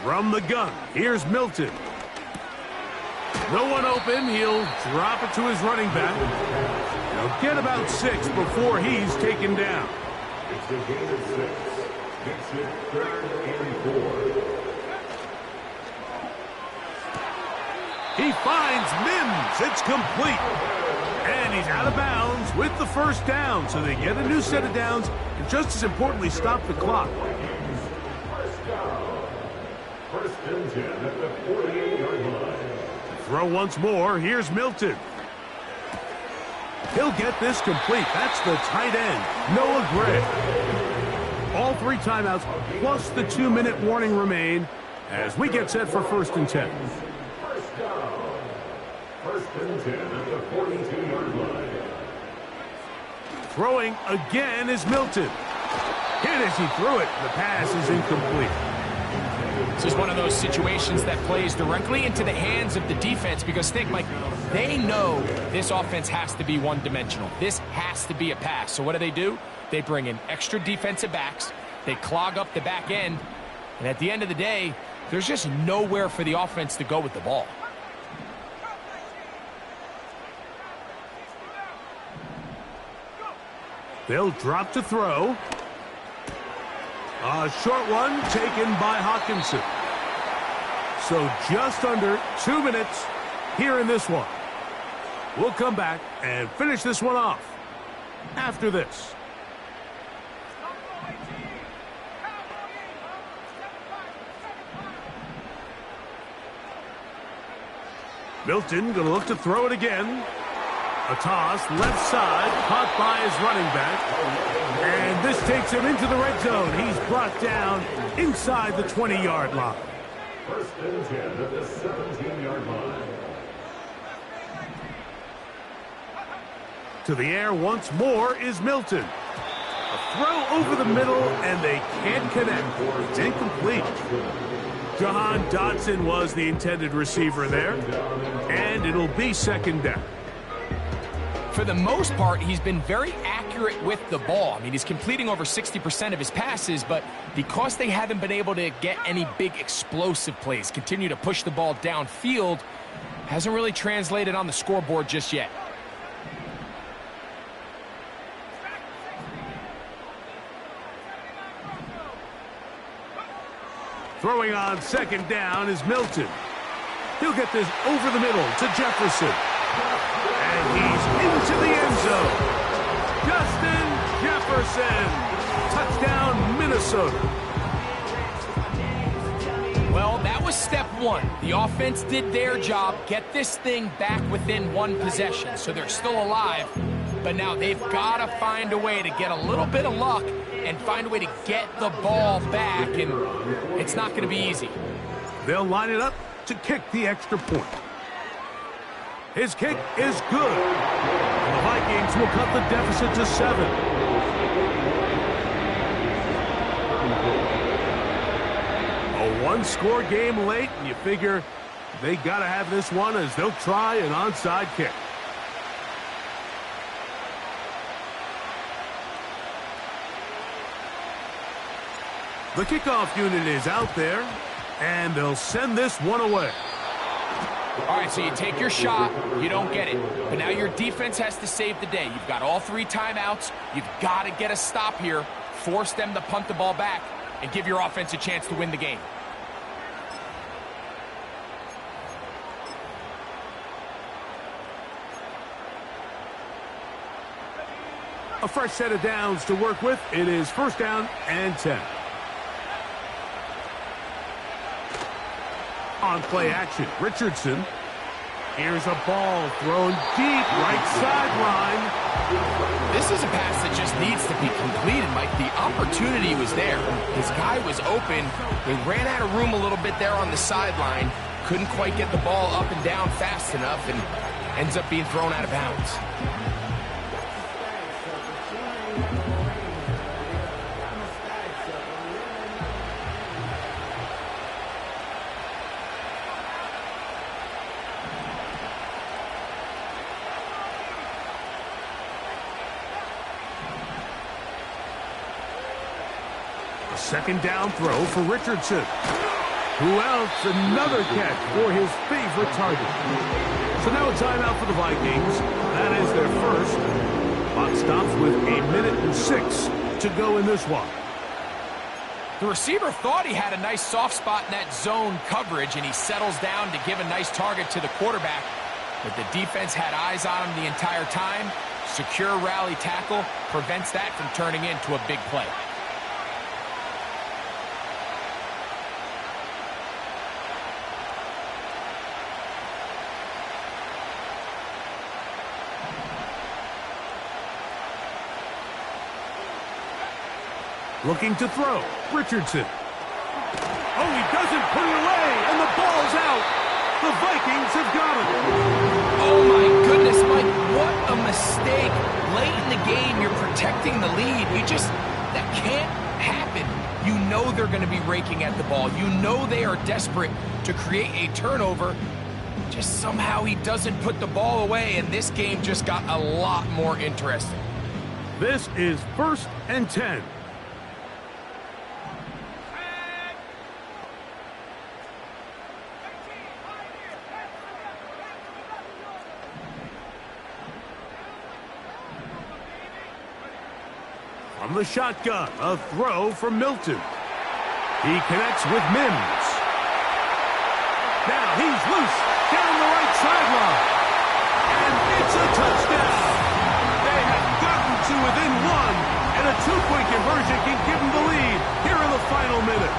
From the gun, here's Milton. No one open. He'll drop it to his running back. He'll get about 6 before he's taken down. It's a gain of 6. Makes it 3rd and 4. He finds Mims. It's complete. And he's out of bounds with the 1st down. So they get a new set of downs and just as importantly stop the clock. 1st and 10 at the 48-yard line. Throw once more. Here's Milton. He'll get this complete. That's the tight end, Noah Gray. All 3 timeouts plus the 2-minute warning remain as we get set for 1st and 10. 1st down. 1st and 10 at the 42-yard line. Throwing again is Milton. Hit as he threw it. The pass is incomplete. This is one of those situations that plays directly into the hands of the defense because think, Mike, they know this offense has to be one-dimensional. This has to be a pass. So what do? They bring in extra defensive backs. They clog up the back end. And at the end of the day, there's just nowhere for the offense to go with the ball. They'll drop to throw. A short one taken by Hawkinson. So just under 2 minutes here in this one. We'll come back and finish this one off after this. Milton going to look to throw it again. A toss, left side, caught by his running back. And this takes him into the red zone. He's brought down inside the 20-yard line. 1st and 10 at the 17-yard line. To the air once more is Milton. A throw over the middle, and they can't connect. It's incomplete. Jahan Dotson was the intended receiver there, and it'll be 2nd down. For the most part, he's been very accurate with the ball. I mean, he's completing over 60% of his passes, but because they haven't been able to get any big explosive plays, continue to push the ball downfield, hasn't really translated on the scoreboard just yet. Throwing on 2nd down is Milton. He'll get this over the middle to Jefferson. And he's into the end zone. Justin Jefferson. Touchdown, Minnesota. Well, that was step 1. The offense did their job, get this thing back within 1 possession, so they're still alive. But now they've got to find a way to get a little bit of luck and find a way to get the ball back, and it's not going to be easy. They'll line it up to kick the extra point. His kick is good. And the Vikings will cut the deficit to 7. A 1-score game late, and you figure they got to have this one as they'll try an onside kick. The kickoff unit is out there, and they'll send this one away. All right, so you take your shot, you don't get it. But now your defense has to save the day. You've got all 3 timeouts. You've got to get a stop here, force them to punt the ball back, and give your offense a chance to win the game. A fresh set of downs to work with. It is 1st down and 10. On play action, Richardson. Here's a ball thrown deep, right sideline. This is a pass that just needs to be completed, Mike. The opportunity was there. His guy was open. They ran out of room a little bit there on the sideline. Couldn't quite get the ball up and down fast enough, and ends up being thrown out of bounds. Second down throw for Richardson. Who else? Another catch for his favorite target. So now a timeout for the Vikings. That is their first. Clock stops with 1:06 to go in this one. The receiver thought he had a nice soft spot in that zone coverage, and he settles down to give a nice target to the quarterback. But the defense had eyes on him the entire time. Secure rally tackle prevents that from turning into a big play. Looking to throw. Richardson. Oh, he doesn't put it away, and the ball's out. The Vikings have got it. Oh, my goodness, Mike. What a mistake. Late in the game, you're protecting the lead. That can't happen. You know they're going to be raking at the ball. You know they are desperate to create a turnover. Just somehow he doesn't put the ball away, and this game just got a lot more interesting. This is 1st and 10. From the shotgun, a throw from Milton. He connects with Mims. Now he's loose down the right sideline. And it's a touchdown. They have gotten to within 1, and a 2-point conversion can give them the lead here in the final minute.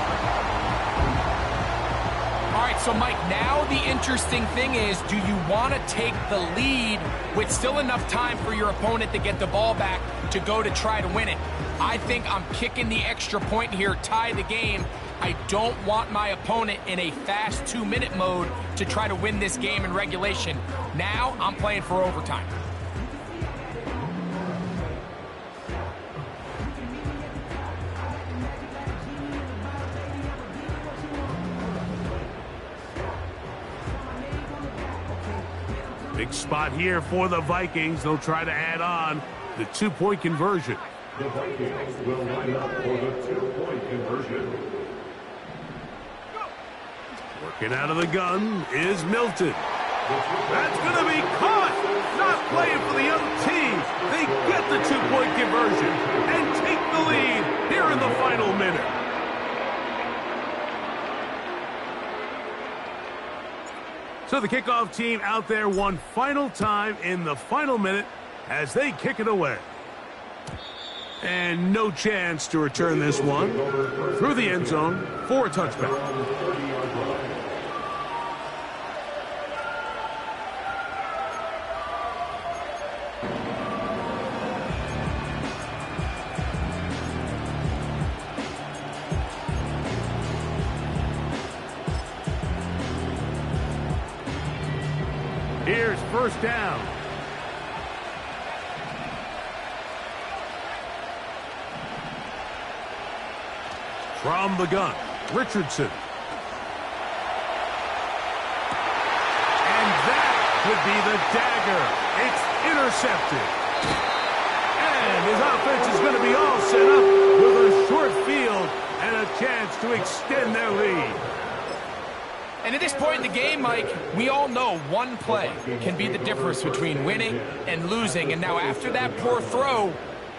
All right, so Mike, now the interesting thing is, do you want to take the lead with still enough time for your opponent to get the ball back to go to try to win it? I think I'm kicking the extra point here, tie the game. I don't want my opponent in a fast 2-minute mode to try to win this game in regulation. Now I'm playing for overtime. Big spot here for the Vikings. They'll try to add on the 2-point conversion. The Vikings will line up for the 2-point conversion. Working out of the gun is Milton. That's going to be caught. Not playing for the other team. They get the 2-point conversion and take the lead here in the final minute. So the kickoff team out there one final time in the final minute as they kick it away. And no chance to return this one through the end zone for a touchback. Here's 1st down. From the gun, Richardson. And that could be the dagger. It's intercepted. And his offense is going to be all set up with a short field and a chance to extend their lead. And at this point in the game, Mike, we all know one play can be the difference between winning and losing. And now after that poor throw,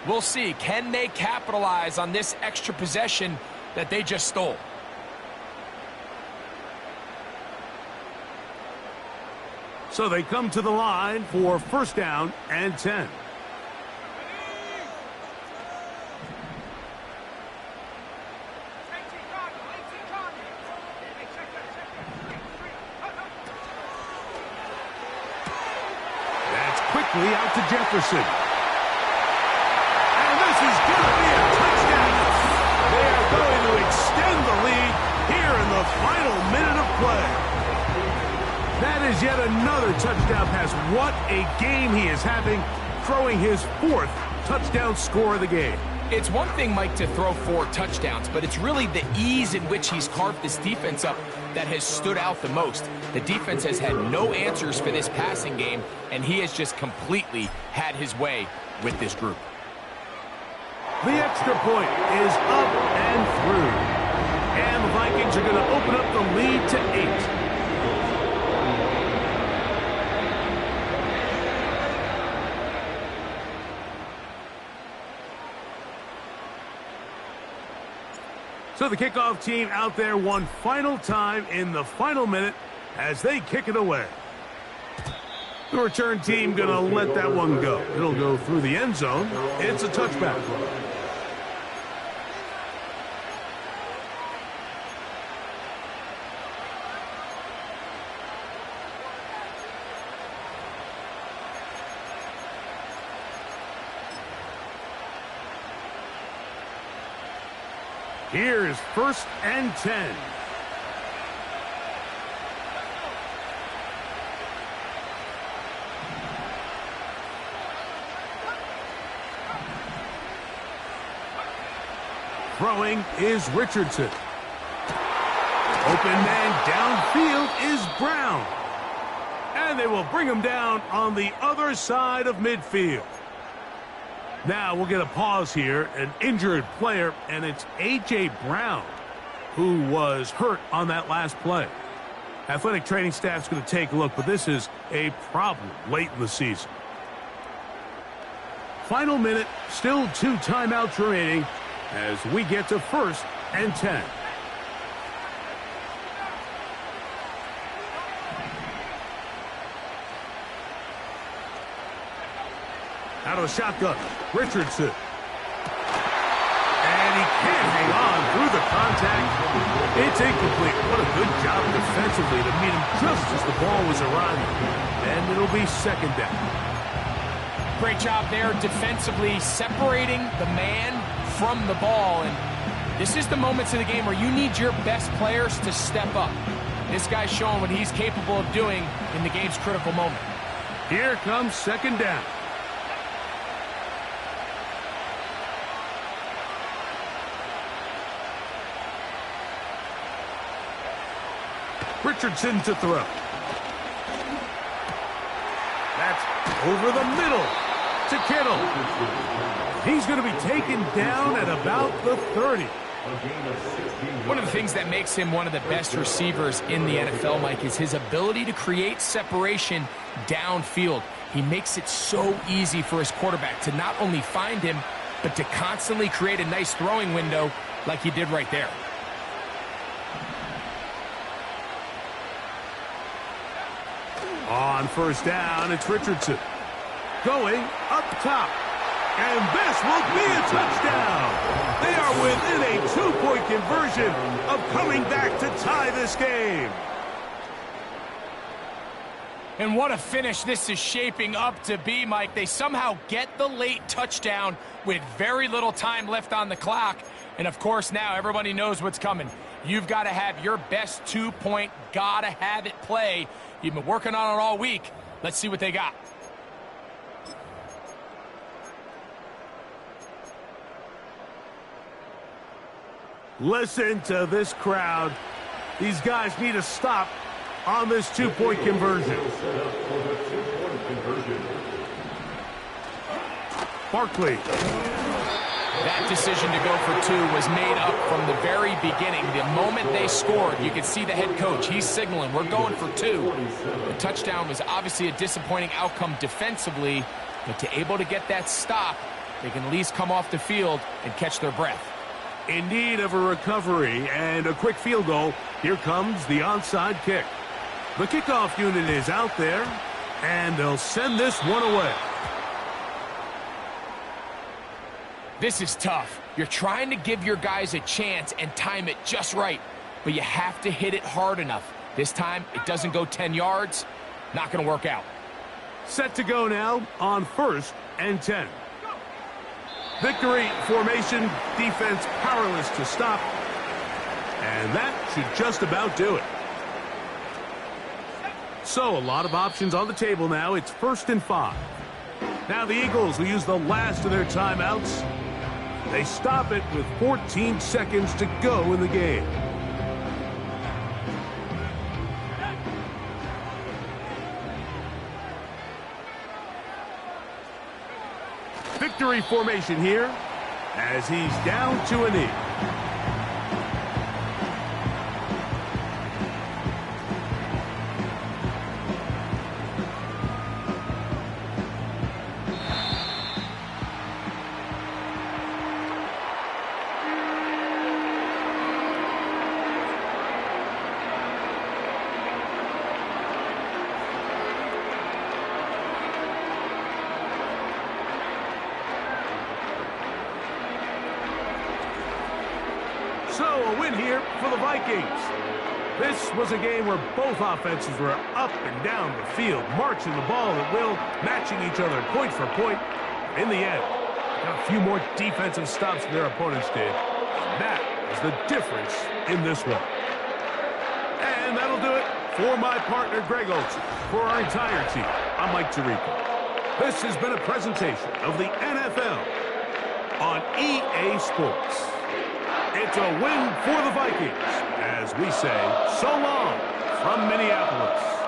we'll see, can they capitalize on this extra possession that they just stole? So they come to the line for first down and 10. Quickly out to Jefferson. And this is going to be a touchdown. They are going to extend the lead here in the final minute of play. That is yet another touchdown pass. What a game he is having, throwing his 4th touchdown score of the game. It's one thing, Mike, to throw 4 touchdowns, but it's really the ease in which he's carved this defense up that has stood out the most. The defense has had no answers for this passing game, and he has just completely had his way with this group. The extra point is up and through. And the Vikings are going to open up the lead to 8. So the kickoff team out there one final time in the final minute as they kick it away. The return team going to let that one go. It'll go through the end zone. It's a touchback. Here is first and 10. Throwing is Richardson. Open man downfield is Brown. And they will bring him down on the other side of midfield. Now we'll get a pause here, an injured player, and it's A.J. Brown who was hurt on that last play. Athletic training staff's going to take a look, but this is a problem late in the season. Final minute, still 2 timeouts remaining as we get to first and 10. Out of the shotgun, Richardson. And he can't hang on through the contact. It's incomplete. What a good job defensively to meet him just as the ball was arriving. And it'll be second down. Great job there defensively, separating the man from the ball. And this is the moments of the game where you need your best players to step up. This guy's showing what he's capable of doing in the game's critical moment. Here comes second down. Richardson to throw. That's over the middle to Kittle. He's going to be taken down at about the 30. One of the things that makes him one of the best receivers in the NFL, Mike, is his ability to create separation downfield. He makes it so easy for his quarterback to not only find him, but to constantly create a nice throwing window like he did right there. On first down, it's Richardson. Going up top. And this will be a touchdown. They are within a 2-point conversion of coming back to tie this game. And what a finish this is shaping up to be, Mike. They somehow get the late touchdown with very little time left on the clock. And, of course, now everybody knows what's coming. You've got to have your best 2-point, gotta-have-it play. You've been working on it all week. Let's see what they got. Listen to this crowd. These guys need to stop on this 2-point conversion. Barkley. That decision to go for two was made up from the very beginning. The moment they scored, you could see the head coach. He's signaling, we're going for two. The touchdown was obviously a disappointing outcome defensively, but to able to get that stop, they can at least come off the field and catch their breath. In need of a recovery and a quick field goal, here comes the onside kick. The kickoff unit is out there, and they'll send this one away. This is tough. You're trying to give your guys a chance and time it just right, but you have to hit it hard enough. This time, it doesn't go 10 yards. Not going to work out. Set to go now on 1st and 10. Victory formation, defense powerless to stop. And that should just about do it. So a lot of options on the table now. It's 1st and 5. Now the Eagles will use the last of their timeouts. They stop it with 14 seconds to go in the game. Victory formation here as he's down to a knee. So a win here for the Vikings. This was a game where both offenses were up and down the field, marching the ball at will, matching each other point for point. In the end, got a few more defensive stops than their opponents did. And that is the difference in this one. And that'll do it for my partner, Greg Olson. For our entire team, I'm Mike Tirico. This has been a presentation of the NFL on EA Sports. It's a win for the Vikings, as we say so long from Minneapolis.